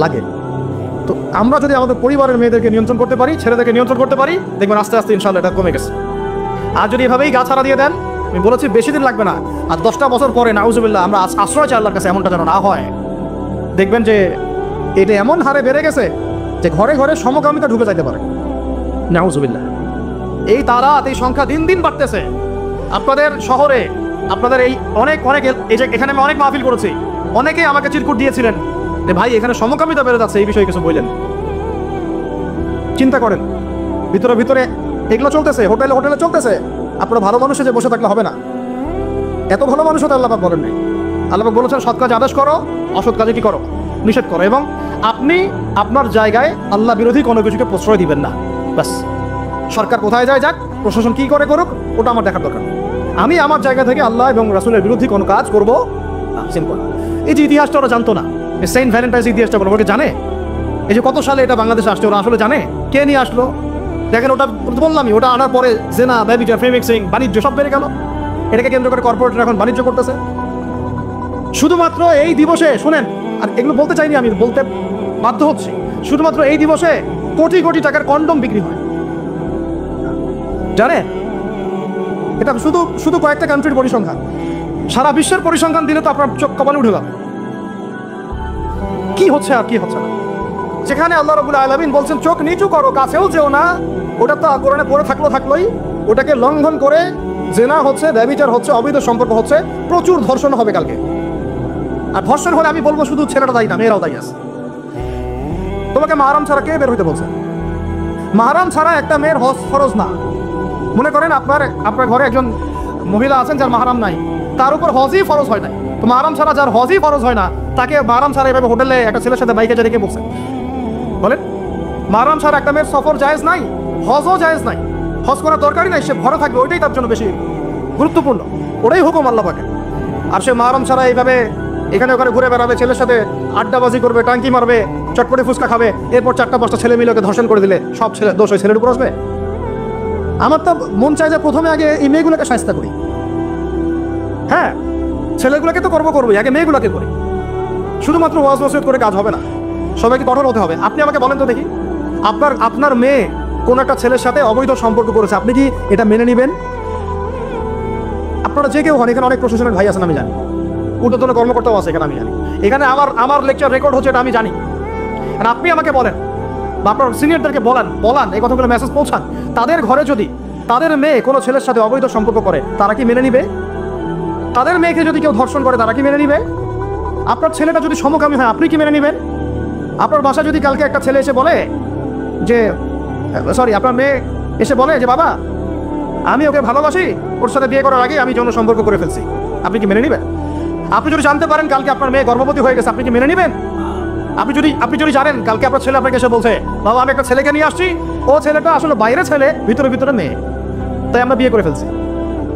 লাগে। তো আমরা যদি আমাদের পরিবারের মেয়েদেরকে নিয়ন্ত্রণ করতে পারি, ছেলেদেরকে নিয়ন্ত্রণ করতে পারি, দেখবেন আস্তে আস্তে ইনশাআল্লাহ এটা কমে গেছে। আর যদি এভাবেই গা ছাড়া দিয়ে দেন, আমি বলেছি বেশি দিন লাগবে না, আর 10টা বছর পরে নাউজুবিল্লাহ আমরা আশ্রয় চাই আল্লাহর কাছে, এমনটা যেন না হয়। দেখবেন যে এটা এমন হারে বেড়ে গেছে যে ঘরে ঘরে সমকামিতা ঢুকে যাইতে পারে, নাউজুবিল্লাহ। এই তারাত, এই সংখ্যা দিন দিন বাড়তেছে। আপনাদের শহরে, আপনাদের এই অনেক এই যে এখানে আমি অনেক মাহফিল করেছি, অনেকেই আমাকে চিরকুট দিয়েছিলেন যে ভাই এখানে সমকামিতা বেড়ে যাচ্ছে, এই বিষয়ে কিছু বললেন। চিন্তা করেন, ভিতরে ভিতরে এগুলো চলতেছে, হোটেলে চলতেছে। আপনারা ভালো মানুষে যে বসে থাকলে হবে না, এত ভালো মানুষ হতে আল্লাহ পাক বলেন নাই। আল্লাহ পাক বলেছেন সৎ কাজ আদেশ করো, অসৎ কাজে কি করো? নিষেধ করো। এবং আপনি আপনার জায়গায় আল্লাহ বিরোধী কোনো কিছুকে প্রশ্রয় দিবেন না। ব্যাস, সরকার কোথায় যায় যাক, প্রশাসন কি করে করুক, ওটা আমার দেখার দরকার। আমি আমার জায়গা থেকে আল্লাহ এবং রাসূলের বিরোধী কোনো কাজ করবো না, সিম্পল। এই যে ইতিহাসটা ওরা জানতো না, এই সেন্ট ভ্যালেন্টাইন্স ইতিহাসটা ওরা জানে? এই যে কত সালে এটা বাংলাদেশে আসছে, ওরা আসলে জানে? কে নিয়ে আসলো? দেখেন, ওটা বললামই, ওটা আনার পরে জেনা, ব্যভিচার, ফ্রেমিক্সিং, বাণিজ্য সব বেড়ে গেল। এটাকে কেন্দ্র করে কর্পোরেটরা এখন বাণিজ্য করতেছে। শুধুমাত্র এই দিবসে, শুনেন, আর এগুলো বলতে চাইনি, আমি বলতে বাধ্য হচ্ছি, শুধুমাত্র এই দিবসে কোটি কোটি টাকার কন্ডম বিক্রি হয়, জানেন? এটা শুধু কয়েকটা কান্ট্রির পরিসংখ্যান। সারা বিশ্বের পরিসংখ্যান দিলে তো আপনার চোখ কপালে উঠে যাবে। কি হচ্ছে আর কি হচ্ছে না। যেখানে আল্লাহ রাব্বুল আলামিন বলছেন চোখ নিচু করো, কাছেও যেও না, ওটা তো কোরআনে পড়ে থাকলোই, ওটাকে লঙ্ঘন করে জেনা হচ্ছে, ব্যভিচার হচ্ছে, অবৈধ সম্পর্ক হচ্ছে, প্রচুর ধর্ষণ হবে কালকে। আর ধর্ষণ হলে আমি বলবো শুধু ছেলেটা দায়ী না, মেয়েরাও দায়ী আছে। তোমাকে মাহরাম ছাড়া কে বের হইতে বলছে? মাহরাম ছাড়া একটা মেয়ের হজ ফরজ না। মনে করেন আপনার ঘরে একজন মহিলা আছেন যার মাহরাম নাই, তার উপর হজই ফরজ হয় নাই। তো মাহরাম ছাড়া যার হজই ফরজ হয় না, তাকে মাহরাম ছাড়া এভাবে হোটেলে একটা ছেলের সাথে বাইকে যেতে কে বলছে? বলেন, মাহরাম ছাড়া একটা মেয়ের সফর জায়েজ নাই, হজও জায়েজ নাই, হজ করার দরকারই নাই, সে ঘরে থাকবে, ওইটাই তার জন্য বেশি গুরুত্বপূর্ণ, ওটাই হুকুম আল্লাহ পাকের। আর সে মাহরাম ছাড়া এইভাবে এখানে ওখানে ঘুরে বেড়াবে, ছেলের সাথে আড্ডাবাজি করবে, টাঙ্কি মারবে, চটপটে ফুচকা খাবে, এরপর 4টা-5টা ছেলে মিলে ওকে ধর্ষণ করে দিলে সব ছেলে দোষ ওই ছেলের উপর আসবে? আমার তো মন চাই যে প্রথমে আগে এই মেয়েগুলোকে শায়েস্তা করি। হ্যাঁ, ছেলেগুলোকে তো করবোই, আগে মেয়েগুলোকে করি। শুধুমাত্র ওয়াজ নসিহত করে কাজ হবে না, সবাইকে কঠোর হতে হবে। আপনি আমাকে বলেন তো দেখি, আপনার মেয়ে কোন একটা ছেলের সাথে অবৈধ সম্পর্ক করেছে, আপনি কি এটা মেনে নেবেন? আপনারা যে কেউ হন, এখানে অনেক প্রশাসনের ভাই আছেন আমি জানি, ঊর্ধ্বতন কর্মকর্তাও আছে এখানে আমি জানি, এখানে আমার লেকচার রেকর্ড হচ্ছে এটা আমি জানি। আর আপনি আমাকে বলেন বা আপনার সিনিয়রদেরকে বলান, এই কথাগুলো মেসেজ পৌঁছান, তাদের ঘরে যদি তাদের মেয়ে কোনো ছেলের সাথে অবৈধ সম্পর্ক করে, তারা কি মেনে নিবে? তাদের মেয়েকে যদি কেউ ধর্ষণ করে, তারা কি মেনে নিবে? আপনার ছেলেটা যদি সমকামী হয়, আপনি কি মেনে নেবেন? আপনার বাসায় যদি কালকে একটা ছেলে এসে বলে যে আপনার মেয়ে এসে বলে যে বাবা আমি ওকে ভালোবাসি, ওর সাথে বিয়ে করার আগে আমি যৌন সম্পর্ক করে ফেলছি, আপনি কি মেনে নেবেন? আপনি যদি জানতে পারেন কালকে আপনার মেয়ে গর্ভবতী হয়ে গেছে, আপনি কি মেনে নেবেন? আপনি যদি জানেন কালকে আপনার ছেলে আপনাকে এসে বলছে বাবা আমি একটা ছেলেকে নিয়ে আসছি, ও ছেলেটা আসলে বাইরে ছেলে, ভিতরে ভিতরে মেয়ে, তাই আমরা বিয়ে করে ফেলছি,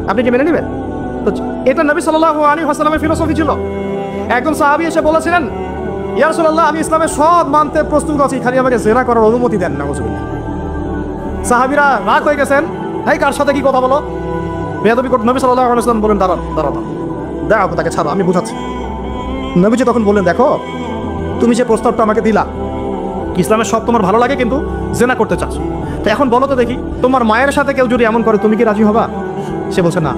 আপনি কি মেনে নেবেন? তো এটা নবী সাল্লাল্লাহু আলাইহি ওয়াসাল্লামের ফিলোসফি ছিল। একজন সাহাবী এসে বলেছিলেন ইয়া রাসূলুল্লাহ আমি ইসলামের সব মানতে প্রস্তুত আছি, খালি আমাকে জিনা করার অনুমতি দেন না। সাহাবীরা রাগ হয়ে গেছেন, এই কার সাথে কি কথা বলো, বেয়াদবি করতে। নবী সাল্লাল্লাহু আলাইহি ওয়াসাল্লাম বলেন দাঁড়াও দেখো তাকে ছাড়ো, আমি বুঝাচ্ছি। নবীজি তখন বললেন দেখো তুমি যে প্রস্তাবটা আমাকে দিলা, ইসলামের সব তোমার ভালো লাগে কিন্তু জিনা করতে চাচ্ছ, তো এখন বলো তো দেখি তোমার মায়ের সাথে কেউ যদি এমন করে তুমি কি রাজি হবা? সে বলছে না।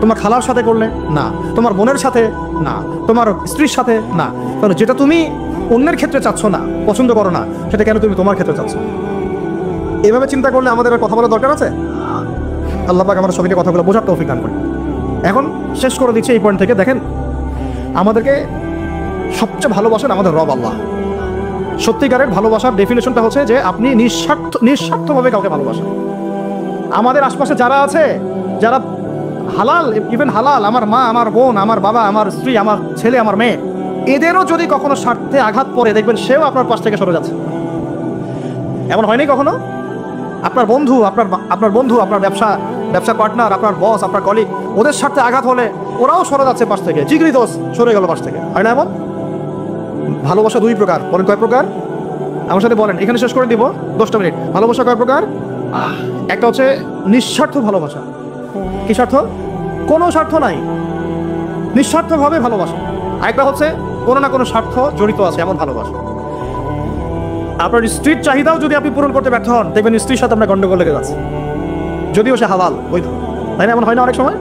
তোমার খালার সাথে করলে না, তোমার বোনের সাথে না, তোমার স্ত্রীর সাথে না। তাহলে যেটা তুমি অন্যের ক্ষেত্রে চাচ্ছ না, পছন্দ করো না, সেটা কেন তুমি তোমার ক্ষেত্রে চাচ্ছ? এভাবে চিন্তা করলে আমাদের আর কথা বলার দরকার আছে? আল্লাহ পাক আমাদের সবাইকে কথাগুলো বোঝার তৌফিক দান করেন। এখন শেষ করে দিচ্ছি এই পয়েন্ট থেকে। দেখেন আমাদেরকে সবচেয়ে ভালোবাসেন আমাদের রব আল্লাহ। সত্যিকারের ভালোবাসার ডেফিনেশনটা হচ্ছে যে আপনি নিঃস্বার্থভাবে কাউকে ভালোবাসেন। আমাদের আশপাশে যারা আছে, যারা হালাল, ইভেন হালাল, আমার মা, আমার বোন, আমার বাবা, আমার স্ত্রী, আমার ছেলে, আমার মেয়ে, এদেরও যদি কখনো স্বার্থে আঘাত পড়ে দেখবেন সেও আপনার পাশ থেকে সরে যাচ্ছে। এমন হয়নি কখনো? আপনার বন্ধু, আপনার ব্যবসা পার্টনার, আপনার বস, আপনার কলিগ, ওদের স্বার্থে আঘাত হলে ওরাও সরে যাচ্ছে পাশ থেকে, জিগরি দোষ সরে গেল পাশ থেকে, হয় না এমন? ভালোবাসা দুই প্রকার, বলেন কয় প্রকার? আমার সাথে বলেন, এখানে শেষ করে দিব 10টা মিনিট। ভালোবাসা কয় প্রকার? একটা হচ্ছে নিঃস্বার্থ ভালোবাসা। কি স্বার্থ? কোনো স্বার্থ নাই, নিঃস্বার্থভাবে ভালোবাসা। আরেকটা হচ্ছে কোনো না কোনো স্বার্থ জড়িত আছে এমন ভালোবাসা। আপনার স্ত্রীর চাহিদাও যদি আপনি পূরণ করতে ব্যর্থ হন, দেখবেন স্ত্রীর সাথে আপনার গন্ডগোল লেগে যাচ্ছে, যদিও সে হালাল বৈধ, তাই না? এমন হয় না অনেক সময়?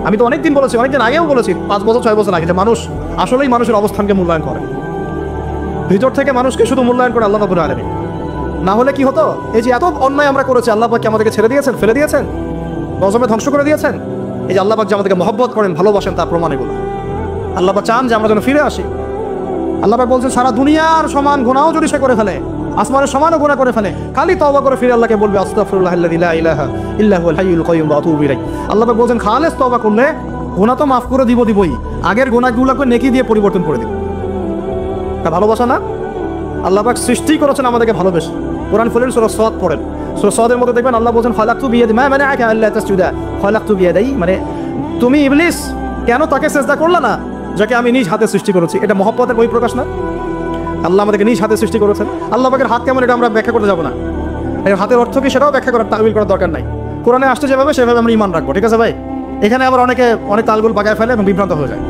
আমি তো অনেকদিন বলেছি, অনেকদিন আগেও বলেছি, 5 বছর 6 বছর আগে, যে মানুষ আসলেই মানুষের অবস্থানকে মূল্যায়ন করে, ভিতর থেকে মানুষকে শুধু মূল্যায়ন করে আল্লাহ রাব্বুল আলামিন। না হলে কি হতো? এই যে এত অন্যায় আমরা করেছি, আল্লাহ পাক কি আমাদেরকে ছেড়ে দিয়েছেন, ফেলে দিয়েছেন, গজবে ধ্বংস করে দিয়েছেন? এই যে আল্লাহ পাক যে আমাদেরকে মহব্বত করেন, ভালোবাসেন, তার প্রমাণ এগুলো। আল্লাহ পাক চান যে আমরা যেন ফিরে আসি। আল্লাহ পাক বলছেন সারা দুনিয়ার সমান গুনাহও যদি সে করে ফেলে, আসমানের সমানও গুনাহ করে ফেলে, খালি তওবা করে ফিরে আল্লাহকে বলবে আস্তাগফিরুল্লাহাল্লাযী লা ইলাহা ইল্লা হুয়াল হাইয়ুল কাইয়্যুম ওয়া আতুবু ইলাইহি। আল্লাহ পাক বলছেন খালেস তওবা করলে গুনাহ তো মাফ করে দিবই, আগের গুনাহগুলোকে নেকি দিয়ে পরিবর্তন করে দিব। তা ভালোবাসা না? আল্লাহ পাক সৃষ্টি করেছেন আমাদেরকে ভালোবেসে। কোরআন খুলেন, সূরা সাদ পড়েন, সূরা সাদের মধ্যে দেখবেন আল্লাহ বলছেন খালাকতু বিয়াদি মা মানাআকা আল্লা তাসজুদা খালাকতু বিয়াদাই, মানে তুমি ইবলিস কেন তাকে সিজদা করলে না যাকে আমি নিজ হাতে সৃষ্টি করেছি? এটা মহব্বতের বহিঃপ্রকাশ না? আল্লাহ আমাদেরকে নিজ হাতে সৃষ্টি করেছেন। আল্লাহ পাকের হাত কেমন এটা আমরা ব্যাখ্যা করতে যাব না, এর হাতের অর্থ কি সেটাও ব্যাখ্যা করার তাওয়িল করার দরকার নাই। কোরআনে আসতে যেভাবে সেভাবে আমরা ঈমান রাখবো, ঠিক আছে ভাই? এখানে আবার অনেক তালগুল বাগায় ফেলে এবং বিভ্রান্ত হয়ে যায়,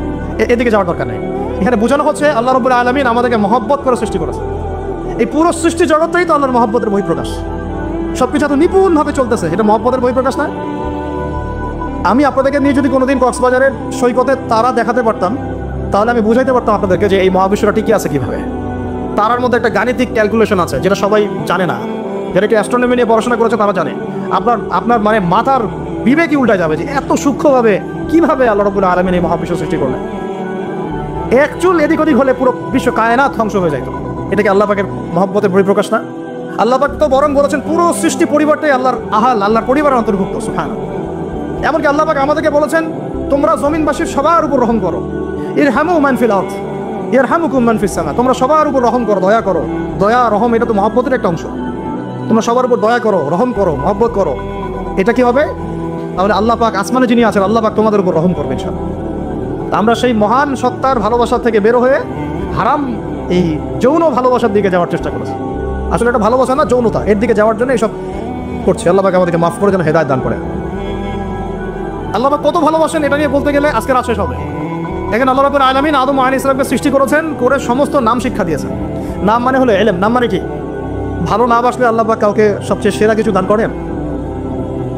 এদিকে যাওয়ার দরকার নেই। এখানে বোঝানো হচ্ছে আল্লাহ রাব্বুল আলামিন আমাদেরকে মহব্বত করে সৃষ্টি করেছে। এই পুরো সৃষ্টি জগৎটাই তো আল্লাহর মহব্বতের বহিঃপ্রকাশ, সবকিছু এত নিপুণভাবে চলতেছে, এটা মহব্বতের বহিঃপ্রকাশ না? আমি আপনাদেরকে নিয়ে যদি কোনোদিন কক্সবাজারের সৈকতে তারা দেখাতে পারতাম, তাহলে আমি বুঝাইতে পারতাম আপনাদেরকে যে এই মহাবিশ্বটা টিকে আছে কিভাবে। তারার মধ্যে একটা গাণিতিক ক্যালকুলেশন আছে যেটা সবাই জানে না, যারা একটু অ্যাস্ট্রোনমি নিয়ে পড়াশোনা করেছে তারা জানে। আপনার মানে মাথার বিবেকই উল্টা যাবে যে এত সূক্ষ্মভাবে কিভাবে আল্লাহ রাব্বুল আলামিন এই মহাবিশ্ব সৃষ্টি করলেন। এক চুল এদিক ওদিক হলে পুরো বিশ্ব কায়নাত ধ্বংস হয়ে যাইত। এটা কি আল্লাহ পাকের মহব্বতের পরিপ্রকাশ না? আল্লাহ পাক তো বরং বলেছেন পুরো সৃষ্টি পরিবারটাই আল্লাহর আল্লাহর পরিবারের অন্তর্ভুক্ত। সুবহানাল্লাহ। এমনকি আল্লাহ পাক আমাদেরকে বলেছেন তোমরা জমিনবাসীর সবার উপর রহম করো, ইরহামু মান ফিল আরদ ইয়ারহামুকুম মান ফিস সামা। তোমরা সবার উপর রহম করো, দয়া করো। দয়া রহম এটা তো মহব্বতের একটা অংশ। তোমরা সবার উপর দয়া করো, রহম করো, মহব্বত করো। এটা কি হবে? তাহলে আল্লাহ পাক আসমানে যিনি আছেন আল্লাহ পাক তোমাদের উপর রহম করবে ইনশাআল্লাহ। আমরা সেই মহান সত্তার ভালোবাসা থেকে বের হয়ে হারাম এই যৌন ভালোবাসার দিকে যাওয়ার চেষ্টা করেছি। আসলে এটা ভালোবাসা না, যৌনতা, এর দিকে যাওয়ার জন্য এইসব করছে। আল্লাহ পাক আমাদেরকে মাফ করে যেন হেদায়েত দান করে। আল্লাহ পাক কত ভালোবাসেন এটা নিয়ে বলতে গেলে আজকে রাত শেষ হবে। এখানে আল্লাহ রাব্বুল আলামিন আদম আলাইহিস সালামকে সৃষ্টি করেছেন, করে সমস্ত নাম শিক্ষা দিয়েছেন। নাম মানে হলো ইলম। নাম মানে কি? ভালো না বাসলে আল্লাহ পাক কাউকে সবচেয়ে সেরা কিছু দান করেন।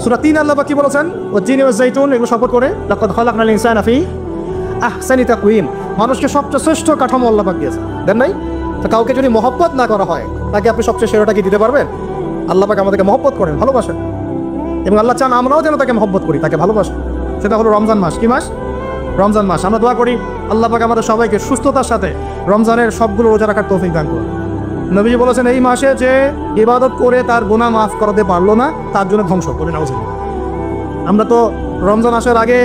সূরা 3 আল্লাহ পাক কি বলেছেন? ওয়া তিন ওয়া যাইতুন, এগুলো শপথ করে লাকাদ খালাকনাল ইনসানা ফি আহসানি তাকওয়িম। মানুষকে সবচেয়ে শ্রেষ্ঠ কাঠামো আল্লাহ পাক দিয়েছেন, দেন নাই? তো কাউকে যদি মহব্বত না করা হয় তাকে আপনি সবচেয়ে সেরাটা কি দিতে পারবেন? আল্লাহ পাক আমাদেরকে মহব্বত করেন, ভালোবাসেন। এবং আল্লাহ চান আমরাও যেন তাকে মহব্বত করি, তাকে ভালোবাসি। সেটা হলো রমজান মাস। কি মাস? রমজান মাস। আমরা দোয়া করি আল্লাহ পাক আমাদের সবাইকে সুস্থতার সাথে রমজানের সবগুলো রোজা রাখার তৌফিক দান করুন। নবীজি বলেছেন এই মাসে যে ইবাদত করে তার গুনাহ মাফ করাতে পারলো না তার জন্য ধ্বংস করে নেওয়া উচিত। আমরা তো রমজান আসার আগে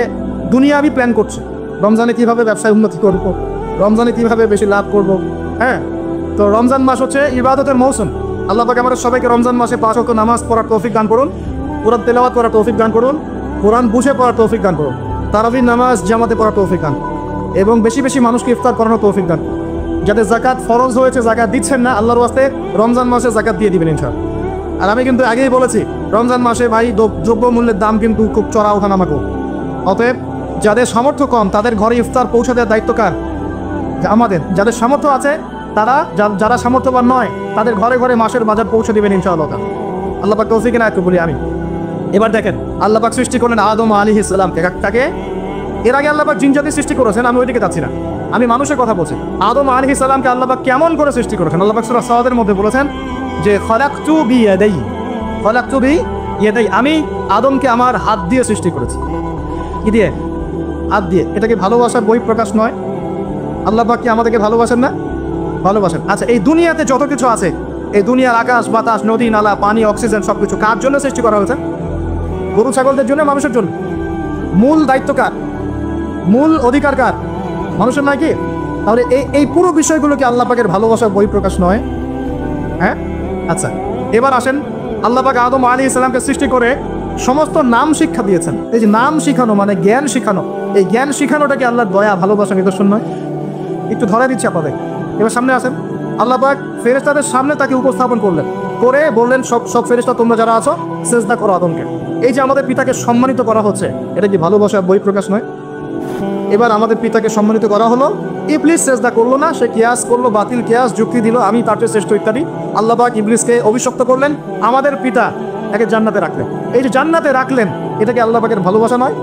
দুনিয়াবি প্ল্যান করছি, রমজানে কিভাবে ব্যবসায় উন্নতি করব, রমজানে কিভাবে বেশি লাভ করব। হ্যাঁ, তো রমজান মাস হচ্ছে ইবাদতের মৌসুম। আল্লাহ পাক আমাদের সবাইকে রমজান মাসে 5 ওয়াক্ত নামাজ পড়ার তৌফিক দান করুন, কোরআন তেলাওয়াত করার তৌফিক দান করুন, কোরআন বুঝে পড়ার তৌফিক দান করুন, তারাবির নামাজ জামাতে পড়ার তৌফিক দান, এবং বেশি বেশি মানুষকে ইফতার করানোর তৌফিক দান। যাদের জাকাত ফরজ হয়েছে, জাকাত দিচ্ছেন না, আল্লাহর ওয়াস্তে রমজান মাসে জাকাত দিয়ে দিবেন ইনশাআল্লাহ। আর আমি কিন্তু আগেই বলেছি রমজান মাসে ভাই দ্রব্যমূল্যের দাম কিন্তু খুব চড়া ওঠানামা করবে। অতএব যাদের সামর্থ্য কম তাদের ঘরে ইফতার পৌঁছে দেওয়ার দায়িত্ব কার? আমাদের। যাদের সামর্থ্য আছে তারা, যারা সামর্থ্যবান নয় তাদের ঘরে ঘরে মাসের বাজার পৌঁছে দেবেন ইনশাআল্লাহ। আল্লাহ পাক তৌফিক না একটু বলি আমি। এবার দেখেন আল্লাহ পাক সৃষ্টি করলেন আদম আলাইহিস সালামকে। তাকে এর আগে আল্লাহ পাক জিন জাতি সৃষ্টি করেছেন, আমি ওইদিকে যাচ্ছি না, আমি মানুষের কথা বলছি। আদম আলাইহিস সালামকে আল্লাহ পাক কেমন করে সৃষ্টি করেছেন? আল্লাহ পাক সূরা সাদের মধ্যে বলেছেন যে খলাকতু বিয়াদাই, খলাকতু বিয়াদাই, আমি আদমকে আমার হাত দিয়ে সৃষ্টি করেছি। কি দিয়ে? হাত দিয়ে। এটা কি ভালোবাসার বহিঃপ্রকাশ নয়? আল্লাহ পাক কি আমাদেরকে ভালোবাসেন না? ভালোবাসেন। আচ্ছা, এই দুনিয়াতে যত কিছু আছে, এই দুনিয়ার আকাশ বাতাস নদী নালা পানি অক্সিজেন সবকিছু কার জন্য সৃষ্টি করা হয়েছে? গরু ছাগলদের জন্য, মানুষের জন্য। মূল দায়িত্ব কার? মূল অধিকার কার? মানুষের নয় কি? তাহলে এই পুরো বিষয়গুলো কি আল্লাহ পাকের ভালোবাসার বহিঃপ্রকাশ নয়? হ্যাঁ। আচ্ছা, এবার আসেন আল্লাহ পাক আদম আলাইহিস সালামকে সৃষ্টি করে সমস্ত নাম শিক্ষা দিয়েছেন। এই যে নাম শিখানো মানে জ্ঞান শিখানো, এই জ্ঞান শিখানোটা কি আল্লাহর দয়া ভালোবাসা নিদর্শন নয়? একটু ধরে দিচ্ছি আপনাদের। এবার সামনে আসেন, আল্লাহ পাক ফেরেশতাদের সামনে তাকে উপস্থাপন করলেন, করে বললেন সব ফেরেশতা তোমরা যারা আছো সিজদা করো আদমকে। এই যে আমাদের পিতাকে সম্মানিত করা হচ্ছে, এটা কি ভালোবাসার বহিঃপ্রকাশ নয়? এবার আমাদের পিতাকে সম্মানিত করা হলো, ইবলিস সিজদা করলো না, সে কিয়াস করলো, বাতিল কিয়াস যুক্তি দিল আমি তার চেয়ে শ্রেষ্ঠ ইত্যাদি। আল্লাহ পাক ইবলিসকে অভিশপ্ত করলেন, আমাদের পিতা একে জান্নাতে রাখলেন। এই যে জান্নাতে রাখলেন, এটা কি আল্লাহ পাকের ভালোবাসা নয়?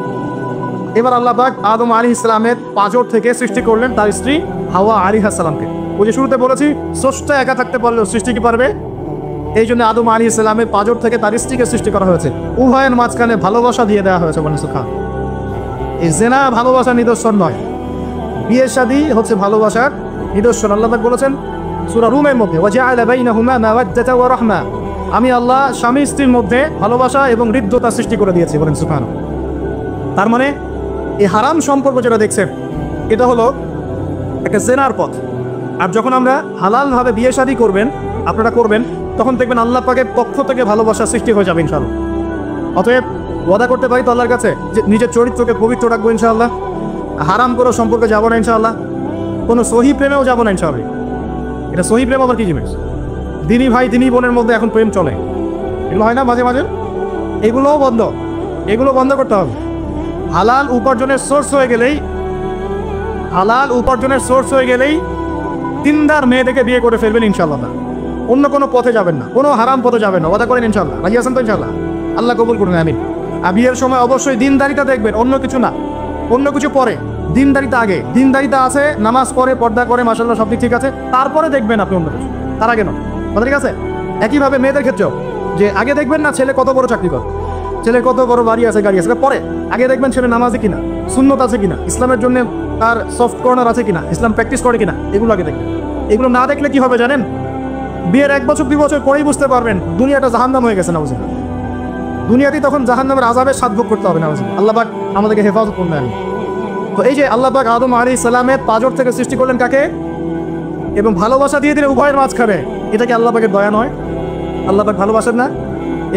এবার আল্লাহ পাক আদম আলাইহিস সালামের পাঁজর থেকে সৃষ্টি করলেন তার স্ত্রী হাওয়া আলাইহিস সালামকে। ওই যে শুরুতে বলেছি স্রষ্টা একা থাকতে পারলেও সৃষ্টি কি পারবে? এই জন্য আদম আলাইহিস সালামের পাঁজর থেকে তার স্ত্রীকে সৃষ্টি করা হয়েছে, উভয়ের মাঝখানে ভালোবাসা দিয়ে দেওয়া হয়েছে। বলেন সুবহান। এই জেনা ভালোবাসার নিদর্শন নয়, বিয়ে শাদী হচ্ছে ভালোবাসার নিদর্শন। আল্লাহ পাক বলেছেন সূরা রুমের মধ্যে ওয়াজআলা বাইনাহুমা মাওয়াদ্দাতা ওয়া রাহমা, আমি আল্লাহ স্বামী স্ত্রীর মধ্যে ভালোবাসা এবং হৃদ্যতা সৃষ্টি করে দিয়েছি। বলেন সুবহান। তার মানে এই হারাম সম্পর্ক যেটা দেখছেন এটা হলো একটা জেনার পথ। আর যখন আমরা হালালভাবে বিয়ে শাদী করবেন, আপনারা করবেন, তখন দেখবেন আল্লাহ পাকের পক্ষ থেকে ভালোবাসা সৃষ্টি হয়ে যাবে ইনশাআল্লাহ। অতএব ওয়াদা করতে পারি তো আল্লাহর কাছে যে নিজের চরিত্রকে পবিত্র রাখবো ইনশাআল্লাহ, হারাম কোনো সম্পর্কে যাবো না ইনশাআল্লাহ, কোনো সহি প্রেমেও যাবো না ইনশাআল্লাহ। এটা সহি প্রেম আবার কি জিনিস? দিনী ভাই দিনী বোনের মধ্যে এখন প্রেম চলে, এগুলো হয় না মাঝে মাঝে? এগুলোও বন্ধ, এগুলো বন্ধ করতে হবে। হালাল উপার্জনের সোর্স হয়ে গেলেই, হালাল উপার্জনের সোর্স হয়ে গেলেই দিনদার মেয়েদেরকে বিয়ে করে ফেলবেন ইনশাআল্লাহ। অন্য কোনো পথে যাবেন না, কোনো হারাম পথে যাবেন না। ওয়াদা করেন ইনশাআল্লাহ? রাজি আছেন তো ইনশাআল্লাহ? আল্লাহ কবুল করুন, আমিন। আর বিয়ের সময় অবশ্যই দিনদারিতা দেখবেন, অন্য কিছু না, অন্য কিছু পরে, দিনদারিতা আগে। দিনদারিতা আছে, নামাজ পড়ে, পর্দা করে, মাশাআল্লাহ সব দিক ঠিক আছে, তারপরে দেখবেন আপনি অন্য কিছু, তার আগে নয়। কথা ঠিক আছে? একইভাবে মেয়েদের ক্ষেত্রেও, যে আগে দেখবেন না ছেলে কত বড় চাকরি করে, ছেলে কত বড় বাড়ি আছে, গাড়ি আছে, পরে আগে দেখবেন ছেলে নামাজে কিনা, সুন্নত আছে কিনা, ইসলামের জন্য তার সফট কর্নার আছে কিনা, ইসলাম প্র্যাকটিস করে কিনা, এগুলো আগে দেখবেন। এগুলো না দেখলে কি হবে জানেন? বিয়ের 1 বছর 2 বছর পরেই বুঝতে পারবেন দুনিয়াটা জাহান্নাম হয়ে গেছে। নাউজুবিল্লাহ। দুনিয়াতেই তখন জাহান্নামের আযাবের স্বাদ ভোগ করতে হবে। নাউজুবিল্লাহ। আল্লাহ পাক আমাদেরকে হেফাজত করুন। আমিন। তো এই যে আল্লাহ পাক আদম আলাইহিস সালামের পাঁজর থেকে সৃষ্টি করলেন কাকে, এবং ভালোবাসা দিয়ে দিলেন উভয়ের মাঝখানে, এটা কি আল্লাহ পাকের দয়া নয়? আল্লাহ পাক ভালোবাসেন না?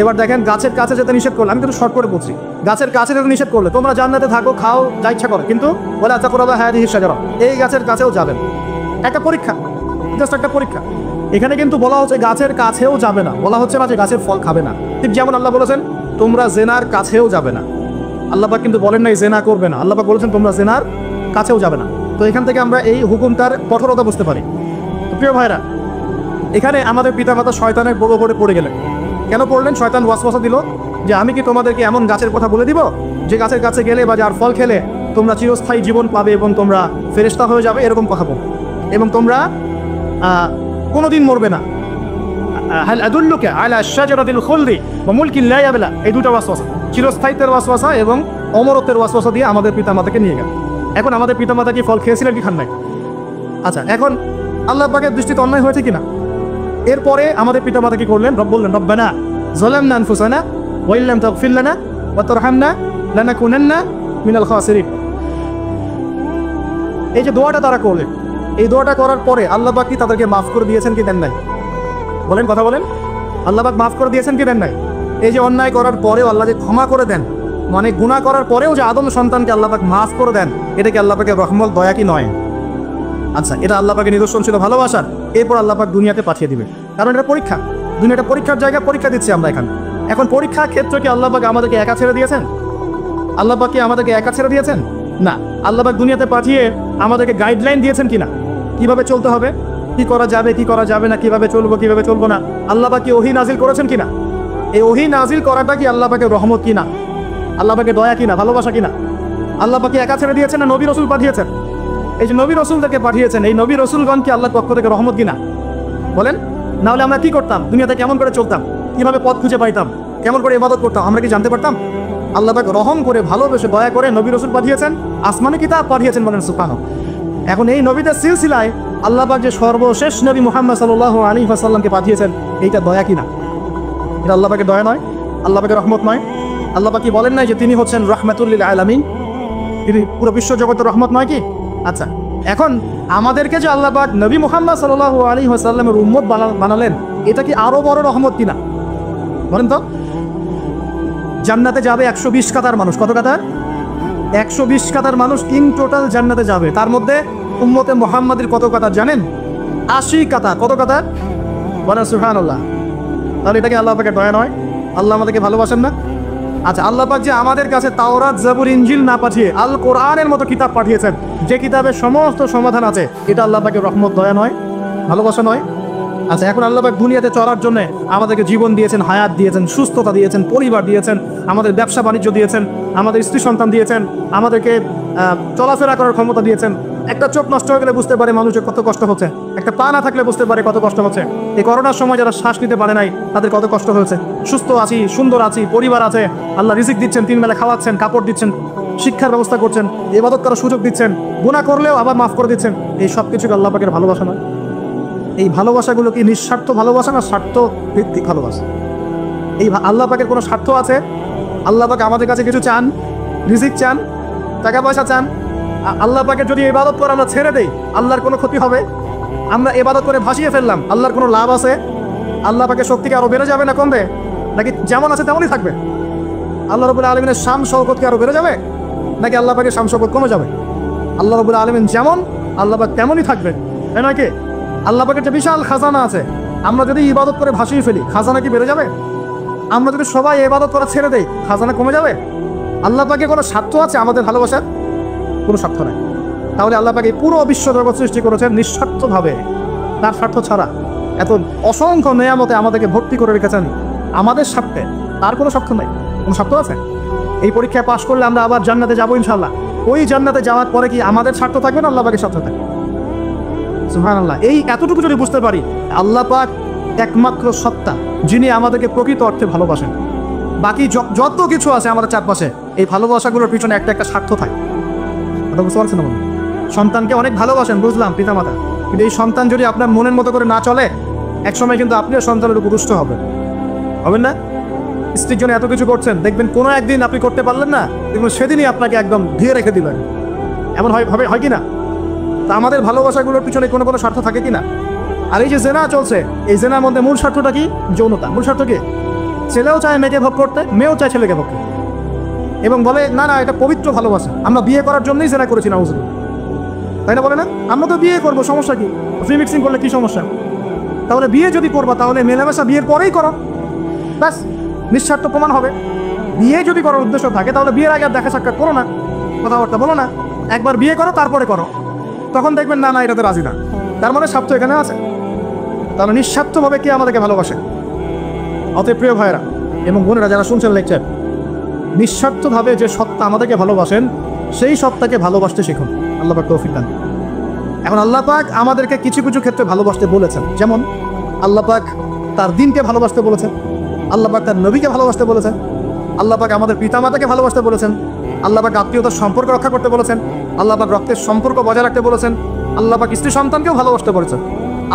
এবার দেখেন গাছের কাছে যেতে নিষেধ করলে, আমি কিন্তু শর্ট করে বলছি, গাছের কাছে যেতে নিষেধ করলে তোমরা জান্নাতে থাকো, খাও, যা ইচ্ছা করো, কিন্তু ওয়ালা তাকরাবা হাদিহিশ শাজারা, এই গাছের কাছেও যাবেন। একটা পরীক্ষা, জাস্ট একটা পরীক্ষা। এখানে কিন্তু বলা হচ্ছে গাছের কাছেও যাবে না, বলা হচ্ছে না যে গাছের ফল খাবে না। ঠিক যেমন আল্লাহ বলেছেন তোমরা জেনার কাছেও যাবে না, আল্লাহ পাক কিন্তু বলেন নাই জেনা করবে না, আল্লাহ পাক বলেছেন তোমরা জেনার কাছেও যাবে না। তো এখান থেকে আমরা এই হুকুমটার কঠোরতা বুঝতে পারি। তো প্রিয় ভাইরা, এখানে আমাদের পিতামাতা শয়তানের বড় করে পড়ে গেলেন। কেন পড়লেন? শয়তান ওয়াসওয়াসা দিল যে আমি কি তোমাদেরকে এমন গাছের কথা বলে দিব যে গাছের কাছে গেলে বা যার ফল খেলে তোমরা চিরস্থায়ী জীবন পাবে এবং তোমরা ফেরেশতা হয়ে যাবে, এরকম কথা বল, এবং তোমরা কোনোদিন মরবে না। হাল আদুল্লুকা আলা শাজারাতিল খুলদি ওয়া মুলকিন লা ইয়াবলা, এই দুটো ওয়াসওয়াসা, চিরস্থায়িত্বের ওয়াসওয়াসা এবং অমরত্বের ওয়াসওয়াসা দিয়ে আমাদের পিতামাতাকে নিয়ে গেল। এখন আমাদের পিতামাতা কি ফল খেয়েছিলেন কি খান নাই? আচ্ছা, এখন আল্লাহ পাকের দৃষ্টিতে অন্যায় হয়েছে কিনা? এরপরে আমাদের পিতামাতা কি করলেন? বললেন রব্বানা যালামনা আনফুসানা ওয়া ইল্লাম তাগফির লানা ওয়া তারহামনা লানাকুনান্না মিনাল খাসিরিন। এই যে দোয়াটা তারা করলেন, এই দোয়াটা করার পরে আল্লাহ পাক কি তাদেরকে মাফ করে দিয়েছেন কি দেন নাই? বলেন, কথা বলেন। আল্লাহ পাক মাফ করে দিয়েছেন কি দেন নাই? এই যে অন্যায় করার পরেও আল্লাহ যে ক্ষমা করে দেন, মানে গুনাহ করার পরেও যে আদম সন্তানকে আল্লাহ পাক মাফ করে দেন, এটা কি আল্লাহ পাকের রহমত, দয়া কি নয়? আচ্ছা, এটা আল্লাহ পাকের নিদর্শন ছিল ভালোবাসার। এরপর আল্লাহ পাক দুনিয়াতে পাঠিয়ে দিবে, কারণ এটা পরীক্ষা। দুনিয়াটা পরীক্ষার জায়গা, পরীক্ষা দিচ্ছি আমরা এখানে। এখন পরীক্ষার ক্ষেত্রে কি আল্লাহ পাক আমাদেরকে একা ছেড়ে দিয়েছেন? আল্লাহ পাক কি আমাদেরকে একা ছেড়ে দিয়েছেন? না, আল্লাহ পাক দুনিয়াতে পাঠিয়ে আমাদেরকে গাইডলাইন দিয়েছেন কিনা, কিভাবে চলতে হবে, কি করা যাবে কি করা যাবে না, কিভাবে চলবো কিভাবে চলবো না। আল্লাহ পাক কি ওহী নাজিল করেছেন কিনা? এই ওহী নাজিল করাটা কি আল্লাহ পাকের রহমত কিনা, আল্লাহ পাকের দয়া কিনা, ভালোবাসা কিনা? আল্লাহ পাক কি একা ছেড়ে দিয়েছেন না নবী রসুল পাঠিয়েছেন? এই যে নবী রসুলদেরকে পাঠিয়েছেন, এই নবী রসুলগণ কি আল্লাহর পক্ষ থেকে রহমত কিনা? বলেন, না হলে আমরা কি করতাম? দুনিয়াতে কেমন করে চলতাম, কিভাবে পথ খুঁজে পাইতাম, কেমন করে ইবাদত করতাম, আমরা কি জানতে পারতাম? আল্লাহ পাক রহম করে, ভালোবেসে, দয়া করে নবী রসুল পাঠিয়েছেন, আসমানে কিতাব পাঠিয়েছেন, বলেন সুবহানাল্লাহ। এখন এই নবীদের সিলসিলায় আল্লাহ পাক যে সর্বশেষ নবী মুহাম্মদ সাল্লাল্লাহু আলাইহি ওয়াসাল্লামকে পাঠিয়েছেন, এইটা দয়া কিনা? এটা আল্লাহ পাকের দয়া নয়? আল্লাহ পাকের রহমত নয়? আল্লাহ পাক কি বলেন নাই যে তিনি হচ্ছেন রাহমাতুল লিল আলামিন, তিনি পুরো বিশ্ব জগতের রহমত নয় কি? আচ্ছা, এখন আমাদেরকে যে আল্লাহ পাক নবী মুহাম্মদ সাল্লাল্লাহু আলাইহি ওয়াসাল্লামের উম্মত বানালেন, এটা কি আরো বড় রহমত কিনা? বলেন তো। জান্নাতে যাবে 120 কাতার মানুষ। কত কাতার? 120 কাতার মানুষ ইন টোটাল জান্নাতে যাবে। তার মধ্যে উম্মতে মুহাম্মাদের কত কাতার জানেন? 80 কাতার। কত কাতার? বলেন সুবহানাল্লাহ। তাহলে এটা কি আল্লাহ পাকের দয়া নয়? আল্লাহ আমাদেরকে ভালোবাসেন না? আচ্ছা, আল্লাহ পাক যে আমাদের কাছে তাওরাত, জাবুর, ইনজিল না পাঠিয়ে আল কোরআনের মতো কিতাব পাঠিয়েছেন, যে কিতাবের সমস্ত সমাধান আছে, এটা আল্লাহ পাকের রহমত, দয়া নয়, ভালোবাসা নয়? আচ্ছা, এখন আল্লাহ পাক দুনিয়াতে চলার জন্য আমাদেরকে জীবন দিয়েছেন, হায়াত দিয়েছেন, সুস্থতা দিয়েছেন, পরিবার দিয়েছেন, আমাদের ব্যবসা বাণিজ্য দিয়েছেন, আমাদের স্ত্রী সন্তান দিয়েছেন, আমাদেরকে চলাফেরা করার ক্ষমতা দিয়েছেন। একটা চোখ নষ্ট হয়ে গেলে বুঝতে পারে মানুষের কত কষ্ট হচ্ছে, একটা পা না থাকলে বুঝতে পারে কত কষ্ট হচ্ছে। এই করোনার সময় যারা শ্বাস নিতে পারে নাই, তাদের কত কষ্ট হয়েছে। সুস্থ আছি, সুন্দর আছি, পরিবার আছে, আল্লাহ রিজিক দিচ্ছেন, 3 বেলা খাওয়াচ্ছেন, কাপড় দিচ্ছেন, শিক্ষার ব্যবস্থা করছেন, ইবাদত করার সুযোগ দিচ্ছেন, গুনাহ করলেও আবার মাফ করে দিচ্ছেন। এই সব কিছু আল্লাহ পাকের ভালোবাসা নয়? এই ভালোবাসাগুলো কি নিঃস্বার্থ ভালোবাসা না স্বার্থ ভিত্তিক ভালোবাসা? এই আল্লাহ পাকের কোনো স্বার্থ আছে? আল্লাহ পাক আমাদের কাছে কিছু চান? রিজিক চান, টাকা পয়সা চান? আল্লাহ পাকের যদি ইবাদত করে আমরা ছেড়ে দেই, আল্লাহর কোনো ক্ষতি হবে? আমরা ইবাদত করে ভাসিয়ে ফেললাম, আল্লাহর কোনো লাভ আছে? আল্লাহ পাকের শক্তি কি আরো বেড়ে যাবে না কমবে? নাকি যেমন আছে তেমনই থাকবে? আল্লাহ রাব্বুল আলামিনের শান শওকত কি আরো বেড়ে যাবে, নাকি আল্লাহ পাকের শান শওকত কমে যাবে? আল্লাহ রাব্বুল আলামিন যেমন, আল্লাহ পাক তেমনই থাকবেন, তাই নয় কি? আল্লাহ পাকের যে বিশাল খাজানা আছে, আমরা যদি ইবাদত করে ভাসিয়ে ফেলি, খাজানা কি বেড়ে যাবে? আমরা যদি সবাই ইবাদত করা ছেড়ে দেই, খাজানা কমে যাবে? আল্লাহ পাকের কোনো স্বার্থ আছে আমাদের ভালোবাসার? কোনো স্বার্থ নাই। তাহলে আল্লাহ পাক এই পুরো বিশ্ব জগৎ সৃষ্টি করেছেন নিঃস্বার্থভাবে, তার স্বার্থ ছাড়া। এত অসংখ্য নেয়ামতে আমাদেরকে ভর্তি করে রেখেছেন আমাদের স্বার্থে, তার কোনো স্বার্থ নাই। কোনো স্বার্থ আছে? এই পরীক্ষায় পাশ করলে আমরা আবার জান্নাতে যাবো ইনশাআল্লাহ। ওই জান্নাতে যাওয়ার পরে কি আমাদের স্বার্থ থাকবে না আল্লাহ পাকের স্বার্থ থাকবে? সুবহানাল্লাহ। এই এতটুকু যদি বুঝতে পারি, আল্লাহ পাক একমাত্র সত্তা যিনি আমাদেরকে প্রকৃত অর্থে ভালোবাসেন। বাকি যত কিছু আছে আমাদের চারপাশে, এই ভালোবাসাগুলোর পিছনে একটা একটা স্বার্থ থাকে। কথা বুঝতে পারছেন না? সন্তানকে অনেক ভালোবাসেন, বুঝলাম, পিতামাতা, কিন্তু এই সন্তান যদি আপনার মনের মতো করে না চলে, একসময় কিন্তু আপনিও সন্তানের উপর রুষ্ট হবেন না? স্ত্রীর জন্য এত কিছু করছেন, দেখবেন কোনো একদিন আপনি করতে পারলেন না, দেখবেন সেদিনই আপনাকে একদম ধুয়ে রেখে দিলেন। এমন হয় কি না? তা আমাদের ভালোবাসাগুলোর পিছনে কোনো স্বার্থ থাকে কি না? আর এই যে জেনা চলছে, এই জেনার মধ্যে মূল স্বার্থটা কি? যৌনতা। মূল স্বার্থ কি? ছেলেও চায় মেয়েকে ভোগ করতে, মেয়েও চায় ছেলেকে ভোগ করতে, এবং বলে না না এটা পবিত্র ভালোবাসা, আমরা বিয়ে করার জন্যই জেনা করেছি না হুজুর, তাই না? বলে না আমরা তো বিয়ে করবো, সমস্যা কি? ফ্রি মিক্সিং করলে কি সমস্যা? তাহলে বিয়ে যদি করবা, তাহলে মেলামেশা বিয়ের পরেই করো, ব্যাস, নিঃস্বার্থ প্রমাণ হবে। বিয়ে যদি করার উদ্দেশ্য থাকে, তাহলে বিয়ের আগে আর দেখা সাক্ষাৎ করো না, কথাবার্তা বলো না, একবার বিয়ে করো তারপরে করো, তখন দেখবেন না না এটাতে রাজি না, তার মানে স্বার্থ এখানে আছে। তাহলে নিঃস্বার্থভাবে কে আমাদেরকে ভালোবাসে? অতএব প্রিয় ভাইয়েরা এবং বোনেরা যারা শুনছেন লেকচার, নিঃস্বার্থভাবে যে সত্তা আমাদেরকে ভালোবাসেন, সেই সত্তাকে ভালোবাসতে শিখুন। আল্লাহ পাক তৌফিক দান। এখন আল্লাহ পাক আমাদেরকে কিছু কিছু ক্ষেত্রে ভালোবাসতে বলেছেন, যেমন আল্লাহ পাক তার দিনকে ভালোবাসতে বলেছেন, আল্লাহ পাক তার নবীকে ভালোবাসতে বলেছেন, আল্লাহ পাক আমাদের পিতামাতাকে ভালোবাসতে বলেছেন, আল্লাহ পাক আত্মীয়তার সম্পর্ক রক্ষা করতে বলেছেন, আল্লাহ পাক রক্তের সম্পর্ক বজায় রাখতে বলেছেন, আল্লাহ পাক স্ত্রী সন্তানকেও ভালোবাসতে বলেছেন।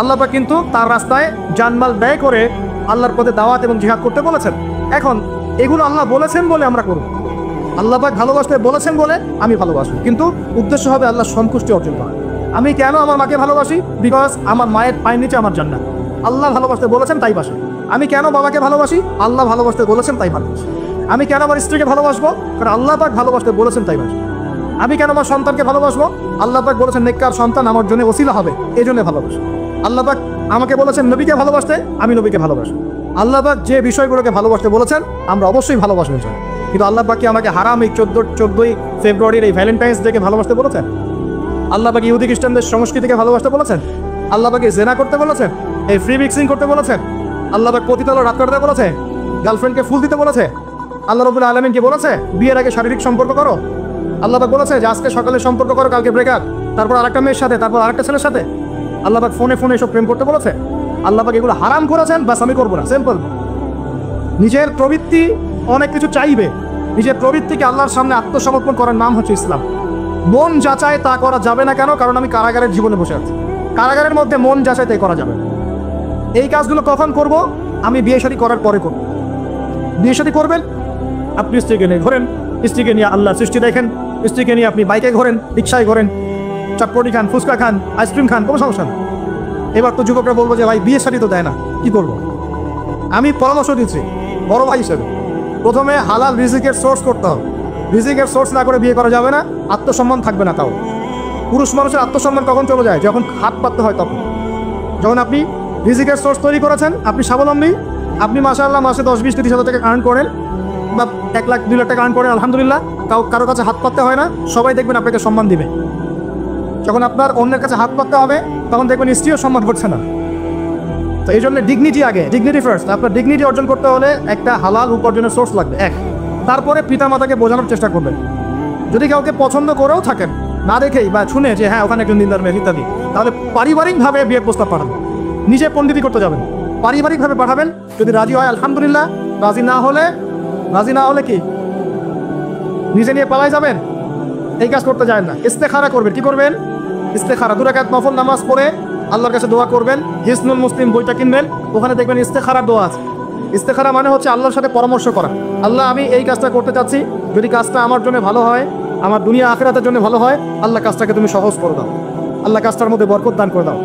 আল্লাহ পাক কিন্তু তার রাস্তায় জানমাল ব্যয় করে আল্লাহর পথে দাওয়াত এবং জিহাদ করতে বলেছেন। এখন এগুলো আল্লাহ বলেছেন বলে আমরা করব, আল্লাহ পাক ভালোবাসতে বলেছেন বলে আমি ভালোবাসি, কিন্তু উদ্দেশ্য হবে আল্লাহর সন্তুষ্টি অর্জন করা। আমি কেন আমার মাকে ভালোবাসি? বিকজ আমার মায়ের পায়ের নিচে আমার জান্নাত। আল্লাহ ভালোবাসতে বলেছেন তাই বাসি। আমি কেন বাবাকে ভালোবাসি? আল্লাহ ভালোবাসতে বলেছেন তাই ভালোবাসি। আমি কেন আমার স্ত্রীকে ভালোবাসবো? কারণ আল্লাহ পাক ভালোবাসতে বলেছেন তাই বাসি। আমি কেন আমার সন্তানকে ভালোবাসবো? আল্লাহ পাক বলেছেন নেককার সন্তান আমার জন্য ওসিলা হবে, এই জন্য ভালোবাসি। আল্লাহ পাক আমাকে বলেছেন নবীকে ভালোবাসতে, আমি নবীকে ভালোবাসি। আল্লাহ পাক যে বিষয়গুলোকে ভালোবাসতে বলেছেন আমরা অবশ্যই ভালোবাসবো। কিন্তু আল্লাহ পাক কি আমাকে হারাম এই 14ই ফেব্রুয়ারির এই ভ্যালেন্টাইন্স ডেকে ভালোবাসতে বলেছেন? আল্লাহ পাক ইহুদি খ্রিস্টানদের সংস্কৃতিকে ভালোবাসতে বলেছেন? আল্লাহ পাক জেনা করতে বলেছেন? এই ফ্রি মিক্সিং করতে বলেছেন? আল্লাহ পাক পতিতালয় রাত কাটাতে বলেছে? গার্লফ্রেন্ডকে ফুল দিতে বলেছে? আল্লাহ রাব্বুল আলামিন কি বলেছে বিয়ের আগে শারীরিক সম্পর্ক করো? আল্লাহ পাক বলেছে যে আজকে সকালে সম্পর্ক করো, কালকে ব্রেকআপ, তারপর আরেকটা মেয়ের সাথে, তারপর আরেকটা ছেলের সাথে? আল্লাহ পাক ফোনে ফোনে এসব প্রেম করতে বলেছে? আল্লাহ পাক এগুলো হারাম করেছেন, বাস আমি করবো না, সিম্পল। নিজের প্রবৃত্তি অনেক কিছু চাইবে, নিজের প্রবৃত্তিকে আল্লাহর সামনে আত্মসমর্পণ করার নাম হচ্ছে ইসলাম। মন যাচাই তা করা যাবে না। কেন? কারণ আমি কারাগারের জীবনে বসে আছি। কারাগারের মধ্যে মন যাচাই তাই করা যাবে। এই কাজগুলো কখন করব? আমি বিয়ে শাদী করার পরে করব। বিয়ে শাদী করবেন, আপনি স্ত্রীকে নিয়ে ঘোরেন, স্ত্রীকে নিয়ে আল্লাহর সৃষ্টি দেখেন, স্ত্রীকে নিয়ে আপনি বাইকে ঘোরেন, রিক্সায় ঘোরেন, চটপটি খান, ফুচকা খান, আইসক্রিম খান, কোনো সমস্যা নেই। এবার তো যুবকরা বলবো যে ভাই বিয়ে শাদী তো দেয় না, কি করবো? আমি পরামর্শ দিচ্ছি বড় ভাই হিসেবে, প্রথমে হালাল রিজিকের সোর্স করতে হবে। রিজিকের সোর্স না করে বিয়ে করা যাবে না, আত্মসম্মান থাকবে না। তাও পুরুষ মানুষের আত্মসম্মান কখন চলে যায়? যখন হাত পাততে হয় তখন। যখন আপনি রিজিকের সোর্স তৈরি করেছেন, আপনি স্বাবলম্বী, আপনি মাশাআল্লাহ মাসে 10-20-30 হাজার টাকা আর্ন করেন বা 1 লাখ 2 লাখ টাকা আর্ন করেন, আলহামদুলিল্লাহ, কারো কাছে হাত পাততে হয় না, সবাই দেখবেন আপনাকে সম্মান দিবে। যখন আপনার অন্যের কাছে হাত পাততে হবে তখন দেখবেন স্ত্রীও সম্মান করছে না। তো এই জন্য ডিগনিটি আগে, ডিগনিটি ফার্স্ট। আপনার ডিগনিটি অর্জন করতে হলে একটা হালাল উপার্জনের সোর্স লাগবে, এক। তারপরে পিতামাতাকে বোঝানোর চেষ্টা করবেন। যদি কাউকে পছন্দ করেও থাকেন, না দেখেই বা শুনে যে হ্যাঁ ওখানে একজন দিনদার মেয়ে ইত্যাদি, তাহলে পারিবারিকভাবে বিয়ের প্রস্তাব পাঠাবেন, নিজে পণ্ডিতি করতে যাবেন, পারিবারিকভাবে পাঠাবেন। যদি রাজি হয় আলহামদুলিল্লাহ, রাজি না হলে কি নিজে নিয়ে পালাই যাবেন? এই কাজ করতে যায় না। ইস্তেখারা করবেন। কি করবেন? ইস্তেখারা 2 রাকাত নফল নামাজ পড়ে আল্লাহর কাছে দোয়া করবেন। হিসনুল মুসলিম বইটা কিনবেন, ওখানে দেখবেন ইস্তেখারার দোয়া আছে। ইস্তেখারা মানে হচ্ছে আল্লাহর সাথে পরামর্শ করা। আল্লাহ আমি এই কাজটা করতে চাচ্ছি, যদি কাজটা আমার জন্য ভালো হয়, আমার দুনিয়া আখিরাতের জন্য ভালো হয়, আল্লাহ কাজটাকে তুমি সহজ করে দাও, আল্লাহ কাজটার মধ্যে বরকত দান করে দাও।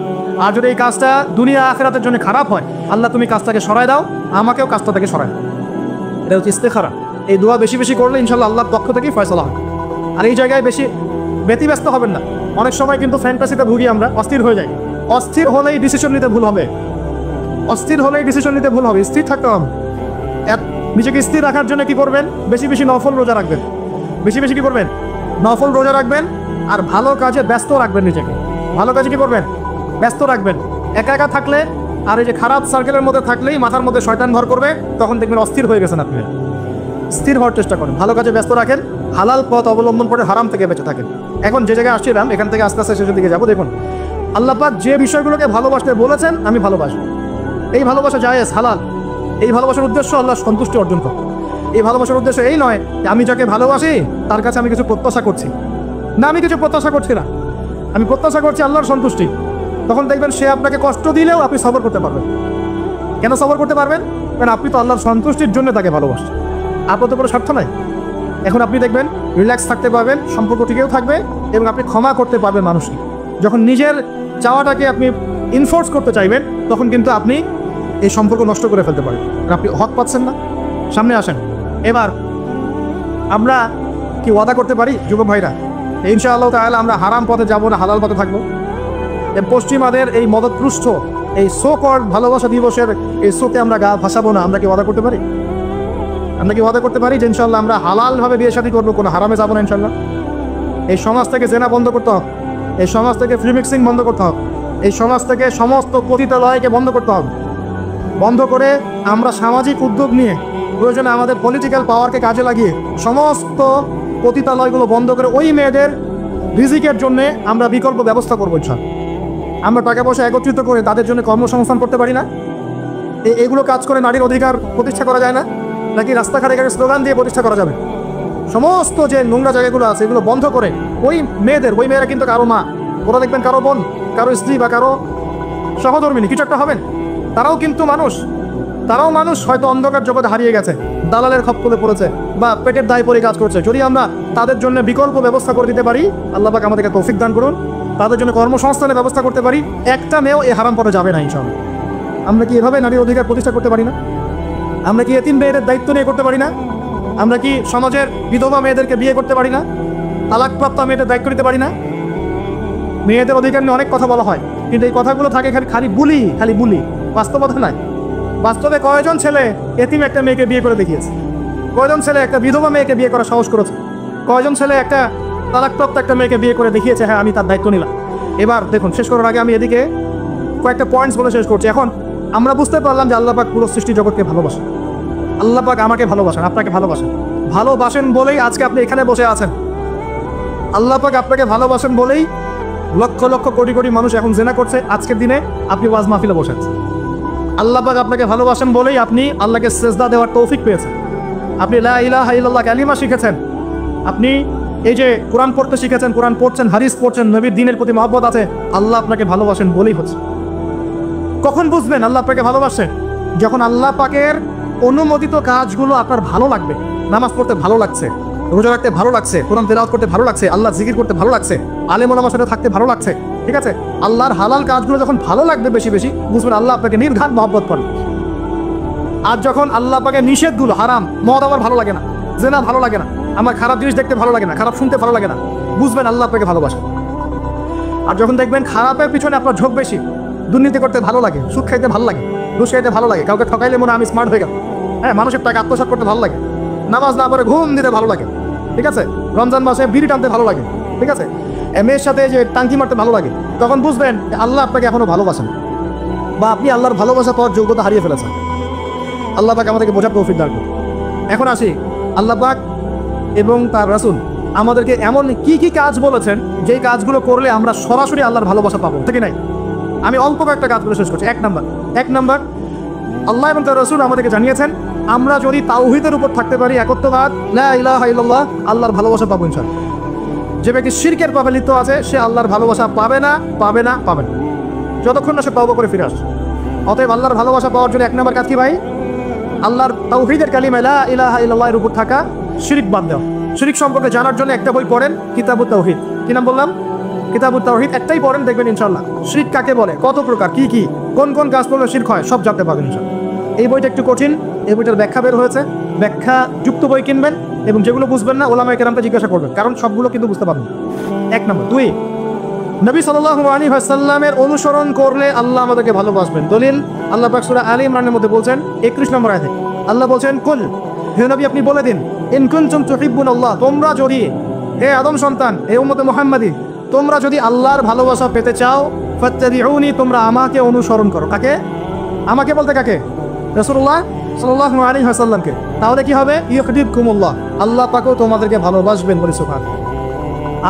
আর যদি এই কাজটা দুনিয়া আখিরাতের জন্য খারাপ হয়, আল্লাহ তুমি কাজটাকে সরায় দাও, আমাকেও কাজটা থেকে সরায় দাও। এটা হচ্ছে ইস্তেখারা। এই দোয়া বেশি বেশি করলে ইনশাল্লাহ আল্লাহর পক্ষ থেকেই ফয়সালা হয়। আর এই জায়গায় বেশি ব্যতিব্যস্ত হবেন না। অনেক সময় কিন্তু ফ্যান্টাসিতে ভুগি আমরা, অস্থির হয়ে যাই। অস্থির হলেই ডিসিশন নিতে ভুল হবে, স্থির থাকতে হবে। নিজেকে স্থির রাখার জন্য কি করবেন? বেশি বেশি নফল রোজা রাখবেন। বেশি বেশি কি করবেন? নফল রোজা রাখবেন। আর ভালো কাজে ব্যস্ত রাখবেন নিজেকে। ভালো কাজে কি করবেন? ব্যস্ত রাখবেন। একা একা থাকলে আর এই যে খারাপ সার্কেলের মধ্যে থাকলেই মাথার মধ্যে শয়তান ভর করবে, তখন দেখবেন অস্থির হয়ে গেছেন আপনি। স্থির হওয়ার চেষ্টা করেন, ভালো কাজে ব্যস্ত রাখেন, হালাল পথ অবলম্বন করে হারাম থেকে বেঁচে থাকেন। এখন যে জায়গায় আসছিলাম, এখান থেকে আস্তে আস্তে শেষের দিকে যাবো। দেখুন, আল্লাহ পাক যে বিষয়গুলোকে ভালোবাসতে বলেছেন আমি ভালোবাসি। এই ভালোবাসা জায়েজ, হালাল। এই ভালোবাসার উদ্দেশ্য আল্লাহ সন্তুষ্টি অর্জন করা। এই ভালোবাসার উদ্দেশ্য এই নয় যে আমি যাকে ভালোবাসি তার কাছে আমি কিছু প্রত্যাশা করছি না, আমি কিছু প্রত্যাশা করছি না, আমি প্রত্যাশা করছি আল্লাহর সন্তুষ্টি। তখন দেখবেন সে আপনাকে কষ্ট দিলেও আপনি সবর করতে পারবেন। কেন সবর করতে পারবেন? কারণ আপনি তো আল্লাহর সন্তুষ্টির জন্য তাকে ভালোবাসছেন, আপনার তো কোনো স্বার্থ নাই। এখন আপনি দেখবেন রিল্যাক্স থাকতে পারবেন, সম্পর্ক টিকেও থাকবে এবং আপনি ক্ষমা করতে পারবেন মানুষকে। যখন নিজের চাওয়াটাকে আপনি ইনফোর্স করতে চাইবেন, তখন কিন্তু আপনি এই সম্পর্ক নষ্ট করে ফেলতে পারেন। আপনি হক পাচ্ছেন না। সামনে আসেন। এবার আমরা কি ওয়াদা করতে পারি যুবক ভাইরা, ইনশাআল্লাহ তাআলা আমরা হারাম পথে যাব না, হালাল পথে থাকবো। পশ্চিমাদের এই মদতপৃষ্ঠ এই শোকর ভালোবাসা দিবসের এই শোকে আমরা গা ভাসাবো না। আমরা কি ওয়াদা করতে পারি? আমরা কি ওয়াদা করতে পারি যে ইনশাআল্লাহ আমরা হালালভাবে বিয়ে শাদী করবো, কোনো হারামে যাবো না ইনশাআল্লাহ? এই সমাজ থেকে জেনা বন্ধ করতে হবে, এই সমাজ থেকে ফ্রি মিক্সিং বন্ধ করতে হবে, এই সমাজ থেকে সমস্ত পতিতালয়কে বন্ধ করতে হবে। বন্ধ করে আমরা সামাজিক উদ্যোগ নিয়ে প্রয়োজনে আমাদের পলিটিক্যাল পাওয়ারকে কাজে লাগিয়ে সমস্ত পতিতালয়গুলো বন্ধ করে ওই মেয়েদের রিজিকের জন্য আমরা বিকল্প ব্যবস্থা করবো ইনশাআল্লাহ। আমরা টাকা পয়সা একত্রিত করে তাদের জন্য কর্মসংস্থান করতে পারি না? এগুলো কাজ করে নারীর অধিকার প্রতিষ্ঠা করা যায় না? নাকি রাস্তাঘাটে স্লোগান দিয়ে প্রতিষ্ঠা করা যাবে? সমস্ত যে নোংরা জায়গাগুলো আছে এগুলো বন্ধ করে ওই মেয়েরা কিন্তু কারো মা, ওরা দেখবেন কারো বোন, কারো স্ত্রী বা কারো সহধর্মিনী কিছু একটা হবেন, তারাও কিন্তু মানুষ, হয়তো অন্ধকার জগতে হারিয়ে গেছে, দালালের খপ্পরে পড়েছে বা পেটের দায় পরে কাজ করছে। যদি আমরা তাদের জন্য বিকল্প ব্যবস্থা করে দিতে পারি, আল্লাহ পাক আমাদেরকে তৌফিক দান করুন, তাদের জন্য কর্মসংস্থানের ব্যবস্থা করতে পারি, একটা মেয়েও এই হারাম পথে যাবে না ইনশাআল্লাহ। আমরা কি এভাবে নারীর অধিকার প্রতিষ্ঠা করতে পারি না? আমরা কি এতিম মেয়েদের দায়িত্ব নিয়ে করতে পারি না? আমরা কি সমাজের বিধবা মেয়েদেরকে বিয়ে করতে পারি না? তালাকপ্রাপ্ত মেয়েদের দায়িত্ব নিতে পারি না? মেয়েদের অধিকার নিয়ে অনেক কথা বলা হয়, কিন্তু এই কথাগুলো থাকে খালি বুলি, বাস্তবতা নয়। বাস্তবে কয়জন ছেলে এতিম একটা মেয়েকে বিয়ে করে দেখিয়েছে? কয়জন ছেলে একটা বিধবা মেয়েকে বিয়ে করার সাহস করেছে? কয়জন ছেলে একটা তালাকপ্রাপ্ত একটা মেয়েকে বিয়ে করে দেখিয়েছে হ্যাঁ আমি তার দায়িত্ব নিলাম? এবার দেখুন, শেষ করার আগে আমি এদিকে কয়েকটা পয়েন্টস বলে শেষ করছি। এখন আমরা বুঝতে পারলাম যে আল্লাহ পাক পুরো সৃষ্টি জগৎকে ভালোবাসেন। আল্লাহ পাক আমাকে ভালোবাসেন, আপনাকে ভালোবাসেন বলেই আজকে আপনি এখানে বসে আছেন। আল্লাহ পাক আপনাকে ভালোবাসেন বলেই লক্ষ লক্ষ কোটি কোটি মানুষ এখন জেনা করছে, আজকের দিনে আপনি ওয়াজ মাহফিলে বসে আছেন। আল্লাহ পাক আপনাকে ভালোবাসেন বলেই আপনি আল্লাহকে সেজদা দেওয়ার তৌফিক পেয়েছেন, আপনি লা ইলাহা ইল্লাল্লাহ কালিমা শিখেছেন, আপনি এই যে কোরআন পড়তে শিখেছেন, কোরআন পড়ছেন, হাদিস পড়ছেন, নবীর দ্বীনের প্রতি মহব্বত আছে। আল্লাহ আপনাকে ভালোবাসেন বলেই হচ্ছে। কখন বুঝবেন আল্লাহ আপনাকে ভালোবাসেন? যখন আল্লাহ পাকের অনুমোদিত কাজগুলো আপনার ভালো লাগবে। নামাজ পড়তে ভালো লাগছে, রোজা রাখতে ভালো লাগছে, কোরআন তেলাওয়াত করতে ভালো লাগছে, আল্লাহ জিকির করতে ভালো লাগছে, আলেম ওলামার সাথে থাকতে ভালো লাগছে, ঠিক আছে? আল্লাহর হালাল কাজগুলো যখন ভালো লাগবে বেশি বেশি, বুঝবেন আল্লাহ আপনাকে নির্ঘাত মহব্বত করেন। আর যখন আল্লাহ পাকের নিষেধগুলো, হারাম, মদ আমার ভালো লাগে না, জেনা ভালো লাগে না, আমার খারাপ জিনিস দেখতে ভালো লাগে না, খারাপ শুনতে ভালো লাগে না, বুঝবেন আল্লাহ আপনাকে ভালোবাসেন। আর যখন দেখবেন খারাপের পিছনে আপনার ঝোঁক বেশি, দুর্নীতি করতে ভালো লাগে, সুদ খাইতে ভালো লাগে, ঘুষ খাইতে ভালো লাগে, কাউকে ঠকাইলে মনে আমি স্মার্ট হয়ে গেল, হ্যাঁ, মানুষের টাকা আত্মসাৎ করতে ভালো লাগে, নামাজ না পড়ে ঘুম দিতে ভালো লাগে, ঠিক আছে, রমজান মাসে বিড়ি টানতে ভালো লাগে, ঠিক আছে, মেয়ের সাথে যে টাঙ্কি মারতে ভালো লাগে, তখন বুঝবেন আল্লাহ আপনাকে এখনো ভালোবাসেন বা আপনি আল্লাহর ভালোবাসা পাওয়ার যোগ্যতা হারিয়ে ফেলেছেন। আল্লাহ পাক আমাদেরকে বোঝার তৌফিক দান করুন। এখন আসি, আল্লাহ পাক এবং তার রাসূল আমাদেরকে এমন কি কি কাজ বলেছেন যেই কাজগুলো করলে আমরা সরাসরি আল্লাহর ভালোবাসা পাবো, ঠিক নাই? আমি অল্প কয়েকটা কাজ বলে শেষ করছি। এক নাম্বার, আল্লাহ এবং তার রাসূল আমাদেরকে জানিয়েছেন আমরা যদি তাওহীদের উপর থাকতে পারি, একত্ববাদ, লা ইলাহা ইল্লাল্লাহ, আল্লাহর ভালোবাসা পাবো ইনশাআল্লাহ। যে ব্যক্তি শিরকের পাপে লিপ্ত আছে সে আল্লাহর ভালোবাসা পাবে না, যতক্ষণ না সে তওবা করে ফিরে আসে। অতএব আল্লাহর ভালোবাসা পাওয়ার জন্য এক নাম্বার কাজ কি ভাই? আল্লাহর তাওহীদের কালিমা লা ইলাহা ইল্লাল্লাহ এর উপর থাকা, শিরক বাদ দেওয়া। শিরক সম্পর্কে জানার জন্য একটা বই পড়েন, কিতাবুত তাওহীদ। কি নাম বললাম? কিতাবুত তাওহীদ। একটাই পড়েন, দেখবেন ইনশাআল্লাহ শিরক কাকে বলে, কত প্রকার, কি কোন কাজ করলে শিরক হয়, সব জানতে পারবেন ইনশাআল্লাহ। এই বইটা একটু কঠিন, এই বইটার ব্যাখ্যা বের হয়েছে, ব্যাখ্যা যুক্ত বই কিনবেন এবং যেগুলো বুঝবেন না ওলামায়ে কেরামকে জিজ্ঞাসা করবেন, কারণ সবগুলো কিন্তু বুঝতে পারবেন। এক নাম্বার। দুই, নবী সাল্লাল্লাহু আলাইহি ওয়াসাল্লামের অনুসরণ করলে আল্লাহ আমাদেরকে ভালোবাসবেন। দলিল, আল্লাহ পাক সূরা আলে ইমরানের মধ্যে বলছেন 31 নম্বর আয়াতে আল্লাহ বলছেন, কুল, হে নবী আপনি বলে দিন, ইন কুনতুম তুহিব্বুনাল্লাহ, তোমরা যদি, হে আদম সন্তান, হে উম্মতে মুহাম্মাদি, তোমরা যদি আল্লাহর ভালোবাসা পেতে চাও, ফাত্তাবিউনি, তোমরা আমাকে অনুসরণ করো। কাকে? আমাকে বলতে কাকে? রাসূলুল্লাহ সাল্লাল্লাহু আলাইহি ওয়াসাল্লামকে। তাহলে কি হবে? ইউহিব্বুকুমুল্লাহ, আল্লাহ পাকও তোমাদেরকে ভালোবাসবেন। বলি সুবহানাল্লাহ,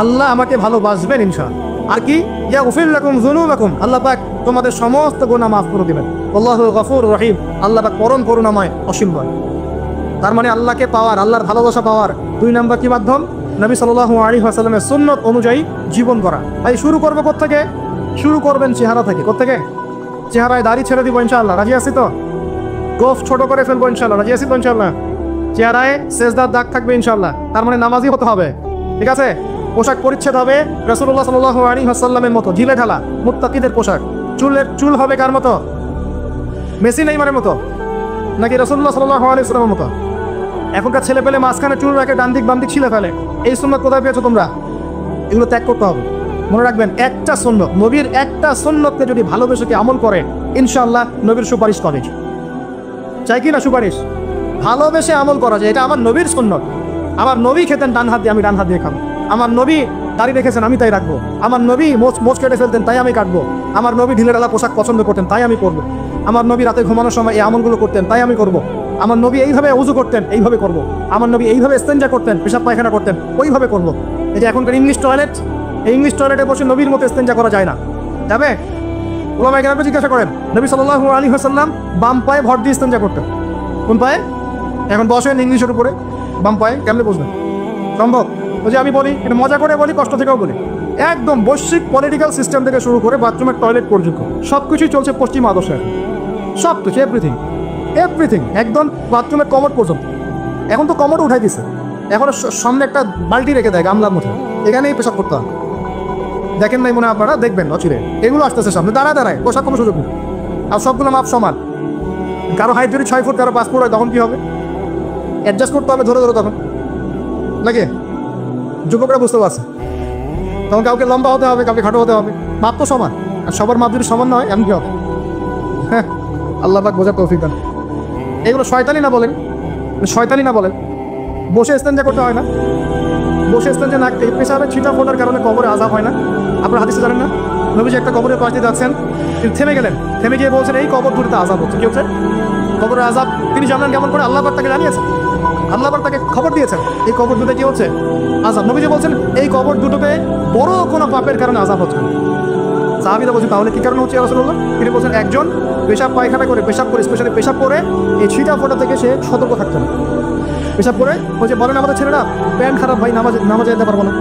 আল্লাহ আমাকে ভালোবাসবেন ইনশাআল্লাহ। আর কি? ইয়াগফির লাকুম যুনুবাকুম, আল্লাহ পাক তোমাদের সমস্ত গুনাহ মাফ করে দিবেন। আল্লাহু গফুরুর রহিম, আল্লাহ পাক পরম করুণাময়, অসীম দয়ালু। তার মানে আল্লাহকে পাওয়ার, আল্লাহর ভালোবাসা পাওয়ার দুই নাম্বার কি মাধ্যম? নবী সাল্লাল্লাহু আলাইহি ওয়াসাল্লামের সুন্নাত অনুযায়ী জীবন গড়া। ভাই শুরু করবে কোত্থেকে? শুরু করবেন চেহারা থেকে। কোত্থেকে? চেহারায় দাড়ি ছেড়ে দিব ইনশাআল্লাহ, রাজি আছি তো? গোফ ছোট করে ফেলবো ইনশাআল্লাহ, রাজি আছি তো ইনশাআল্লাহ? চেহারায় সেজদার দাগ থাকবে ইনশাআল্লাহ, তার মানে নামাজি হতে হবে, ঠিক আছে? পোশাক পরিচ্ছদ হবে রাসূলুল্লাহ সাল্লাল্লাহু আলাইহি ওয়াসাল্লামের মতো, ঢিলে ঢালা মুত্তাকিদের পোশাক। চুল হবে কার মতো? মেসি নেইমারের মতো নাকি রাসূলুল্লাহ সাল্লাল্লাহু আলাইহি ওয়াসাল্লামের মতো? এখনকার ছেলে পেলে মাঝখানে চুল রাখে, ডান দিক বাম দিক ছিলে ফেলে। এই সুন্নাত কোথায় পেয়েছো তোমরা? এগুলো ত্যাগ করতে হবে। মনে রাখবেন, একটা সুন্নাত, নবীর একটা সুন্নাতকে যদি ভালোবেসে কি আমল করে, ইনশাআল্লাহ নবীর সুপারিশ করে। চাই কি না সুপারিশ? ভালোবেসে আমল করা যায়, এটা আমার নবীর সুন্নাত। আমার নবী খেতেন ডান হাত দিয়ে, আমি ডান হাত দিয়ে খাবো। আমার নবী দাড়ি রেখেছেন, আমি তাই রাখবো। আমার নবী মোচ কেটে ফেলতেন, তাই আমি কাটবো। আমার নবী ঢিলেঢালা পোশাক পছন্দ করতেন, তাই আমি করবো। আমার নবী রাতে ঘুমানোর সময় এই আমলগুলো করতেন, তাই আমি করবো। আমার নবী এইভাবে ওযু করতেন, এইভাবে করবো। আমার নবী এইভাবে ইস্তেঞ্জা করতেন, পেশাব পায়খানা করতেন, ওইভাবে করবো। এই যে এখনকার ইংলিশ টয়লেট, এই ইংলিশ টয়লেটে বসে নবীর মতো ইস্তেঞ্জা করা যায় না, যাবে? ওলামায়ে কেরামকে জিজ্ঞাসা করেন, নবী সাল্লাল্লাহু আলাইহি ওয়াসাল্লাম বাম পায়ে ভর দিয়ে ইস্তেঞ্জা করতেন। কোন পায়ে? এখন বসেন ইংলিশের উপরে, বাম পায়ে কেমনে বুঝবেন সম্ভব? ওই যে আমি বলি, এটা মজা করে বলি, কষ্ট থেকেও বলি, একদম বৈশ্বিক পলিটিক্যাল সিস্টেম থেকে শুরু করে বাথরুমের টয়লেট পর্যন্ত সব কিছুই চলছে পশ্চিম আদর্শে। সব কিছু, এভরিথিং এভরিথিং, একদম বাথরুমের কমোড পর্যন্ত। এখন তো কমোড উঠাই দিছে, এখন সামনে একটা বালতি রেখে দেয় গামলার মধ্যে, এখানেই পেশাব করতে হয়। দেখেন নাই মনে আপনারা, দেখবেন অচিরে এগুলো আসতেছে সামনে, দাঁড়ায় বসার কোনো সুযোগ নেই। আর সবগুলো মাপ সমান, কারো হাইট যদি 6 ফুট, কারো 5 ফুট হয়, তখন কি হবে? অ্যাডজাস্ট করতে হবে ধরে তখন নাকি? যুবকরা বুঝতে পারছে, তখন কাউকে লম্বা হতে হবে, কাউকে খাটো হতে হবে, মাপ তো সমান। আর সবার মাপ যদি সমান না হয় এমন কি হবে? হ্যাঁ, আল্লাহ পাক বোঝার তৌফিক দান। এগুলো শয়তানি না বলেন, শয়তানি না বলেন। বসে ইস্তেঞ্জা করতে হয় না? বসে ইস্তেঞ্জা না, পেশাবের ছিটা ফোটার কারণে কবরে আযাব হয় না? আপনারা হাদিসে জানেন না, নবীজি একটা কবরের পাশ দিয়ে যাচ্ছেন, তিনি থেমে গেলেন, থেমে গিয়ে বলছেন এই কবর দুটোতে আযাব হচ্ছে। কি হচ্ছে? কবরের আযাব। তিনি জানলেন কেমন করে? আল্লাহ পাক তাকে জানিয়েছেন, আল্লাহ পাক তাকে খবর দিয়েছেন এই কবর দুটোতে কি হচ্ছে? আযাব। নবীজি বলছেন এই কবর দুটোতে বড় কোনো পাপের কারণে আযাব হচ্ছে। সাহাবীরা বলছেন তাহলে কি কারণে হচ্ছে ইয়া রাসূলুল্লাহ? তিনি বলছেন একজন পেশাব পায়খানা করে, স্পেশালি পেশাব করে এই ছিটা ফোটা থেকে সে সতর্ক থাকতেন। পেশাব করে ওই যে বলেন আমাদের ছেলেরা, প্যান্ট খারাপ ভাই, নামাজে যেতে পারবো না,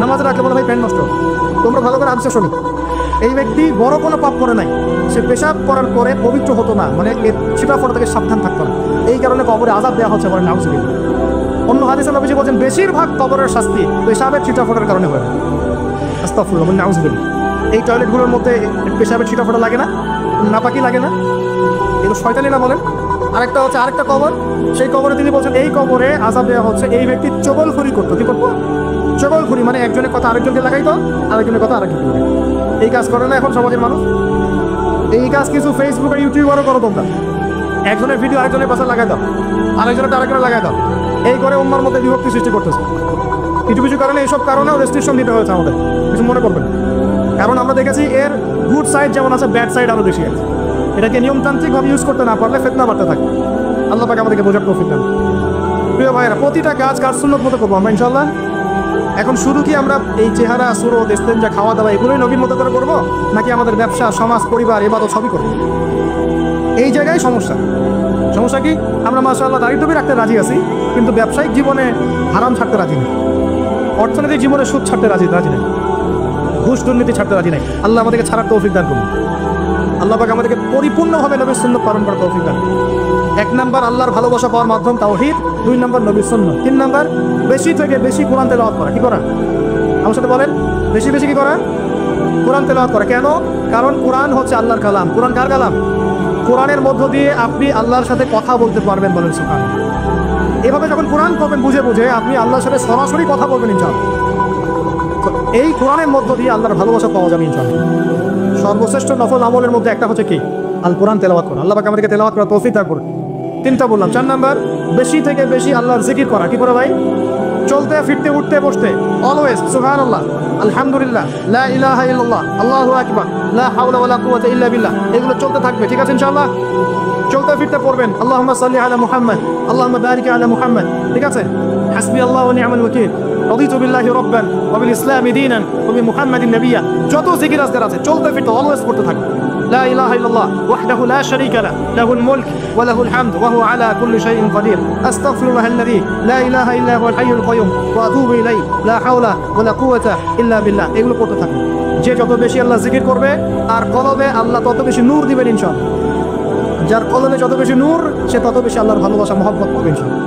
নামাজে রাখলে বলে ভাই প্যান্ট নষ্ট। তোমরা ভালো করে আনসার শোনো, এই ব্যক্তি বড় কোনো পাপ করে নাই, সে পেশাব করার পরে পবিত্র হতো না, মানে ছিটা ফোটা থেকে সাবধান থাকতো না, এই কারণে কবরে আযাব দেওয়া হচ্ছে বলেন নাউযুবিল্লাহ। অন্য হাদিসে নবীজি বলছেন বেশিরভাগ কবরের শাস্তি পেশাবের ছিটা ফোটার কারণে হয়। আস্তাগফিরুল্লাহ, বলেন নাউযুবিল্লাহ। এই টয়লেটগুলোর মধ্যে পেশাবের ছিটা ফোটা লাগে না, নাপাকি লাগে না, এগুলো শয়তানি না বলেন? আরেকটা হচ্ছে আরেকটা কবর, সেই কবরে তিনি বলছেন এই কবরে আযাব দেওয়া হচ্ছে এই ব্যক্তি চগলখুরি করতো। কি করতো? চগলখুরি, মানে একজনের কথা আরেকজনকে লাগাইতো, আরেকজনের কথা আরেকজনকে। এই কাজ করে না এখন সমাজের মানুষ? এই কাজ কিছু ফেসবুক আর ইউটিউবারও করো তোমরা। একজনের ভিডিও আরেকজনের পাশে লাগাই দাও, আরেকজনের আরেকজনে লাগাই দাও, এই করে উম্মার মধ্যে বিভক্তি সৃষ্টি করতেছে। কিছু কিছু কারণে, এইসব কারণেও রেস্ট্রিকশন দিতে হয়েছে আমাদের, কিছু মনে করবেন। কারণ আমরা দেখেছি এর গুড সাইড যেমন আছে, ব্যাড সাইড আরও বেশি আছে। এটাকে নিয়মতান্ত্রিকভাবে ইউজ করতে না পারলে ফিতনা বাড়তে থাকে। আল্লাহ পাক আমাদেরকে বোঝার তৌফিক দান। প্রিয় ভাইয়েরা, প্রতিটা কাজ সুন্নত মতো করবো আমরা ইনশাআল্লাহ। এখন শুধু কি আমরা এই চেহারা, সুরত, ইস্তেঞ্জা, খাওয়া দাওয়া এগুলোই নবীর মতো করে করবো, নাকি আমাদের ব্যবসা, সমাজ, পরিবার, ইবাদত সবই করবো? এই জায়গায় সমস্যা। সমস্যা কি? আমরা মাশাআল্লাহ দাড়ি টুপি রাখতে রাজি আছি, কিন্তু ব্যবসায়িক জীবনে হারাম ছাড়তে রাজি নেই, অর্থনৈতিক জীবনে সুদ ছাড়তে রাজি নেই, ঘুষ দুর্নীতি ছাড়তে রাজি নাই। আল্লাহ আমাদেরকে ছাড়ার তৌফিক দান করুন। আল্লাহ পাক আমাদেরকে পরিপূর্ণভাবে নবীর সুন্নাত পালন করার তৌফিক দান। 1 নাম্বার আল্লাহর ভালোবাসা পাওয়ার মাধ্যম তাওহীদ, 2 নাম্বার নবীর সুন্নাত, 3 নাম্বার বেশি থেকে বেশি কোরআন তেলাওয়াত করা। কি করা? আমার সাথে বলেন, বেশি বেশি কি করা? কোরআন তেলাওয়াত করা। কেন? কারণ কোরআন হচ্ছে আল্লাহর কালাম। কোরআন কার কালাম? কোরআনের মধ্য দিয়ে আপনি আল্লাহর সাথে কথা বলতে পারবেন, বলেন সুবহানাল্লাহ। এভাবে যখন কোরআন পড়বেন বুঝে বুঝে, আপনি আল্লাহর সাথে সরাসরি কথা বলবেন ইনশাআল্লাহ। এই কোরআনের মধ্য দিয়ে আল্লাহর ভালোবাসা পাওয়া যাবে ইনশাআল্লাহ। সর্বশ্রেষ্ঠ নফল আমলের মধ্যে একটা হচ্ছে কি? আল কোরআন তেলাওয়াত করা। আল্লাহ পাক আমাদেরকে তেলাওয়াত করার তৌফিক দান করুন। 3টা বললাম। 4 নাম্বার বেশি থেকে বেশি আল্লাহর জিকির করা। কি করা ভাই? চলতে ফিরতে উঠতে বসতে অলওয়েজ সুবহানাল্লাহ, আলহামদুলিল্লাহ, লা ইলাহা ইল্লাল্লাহ, আল্লাহু আকবার, লা হাওলা ওয়ালা কুওয়াতা ইল্লা বিল্লাহ, এগুলো চলতে থাকবে। ঠিক আছে ইনশাআল্লাহ? চলতে ফিরতে পড়বেন আল্লাহুম্মা সাল্লি আলা মুহাম্মদ, আল্লাহুম্মা বারিক আলা মুহাম্মদ। ঠিক আছে? হাসবি আল্লাহু ওয়া নি'মাল ওয়াকিল, রাদিতু বিল্লাহি রাব্বান ওয়া বিল ইসলামি দীনান ওয়া বি মুহাম্মাদিন নাবিয়্যা। যত জিকির আজকার আছে চলতে ফিরতে অলওয়েজ পড়তে থাকবে। لا إله إلا الله وحده لا شريك له له الملك وله الحمد وهو على كل شيء قدير أستغفر الله الذي لا إله إلا هو الحي القيوم وأتوب إليه لا حول ولا قوة إلا بالله। এগুলো পড়তে থাকবে। যে যত বেশি আল্লাহ জিকির করবে আর কলবে আল্লাহ তত বেশি নূর দিবেন ইনশাআল্লাহ। যার কলবে যত বেশি নূর, সে তত বেশি আল্লাহর ভালোবাসা, মহব্বত পাবে ইনশাআল্লাহ।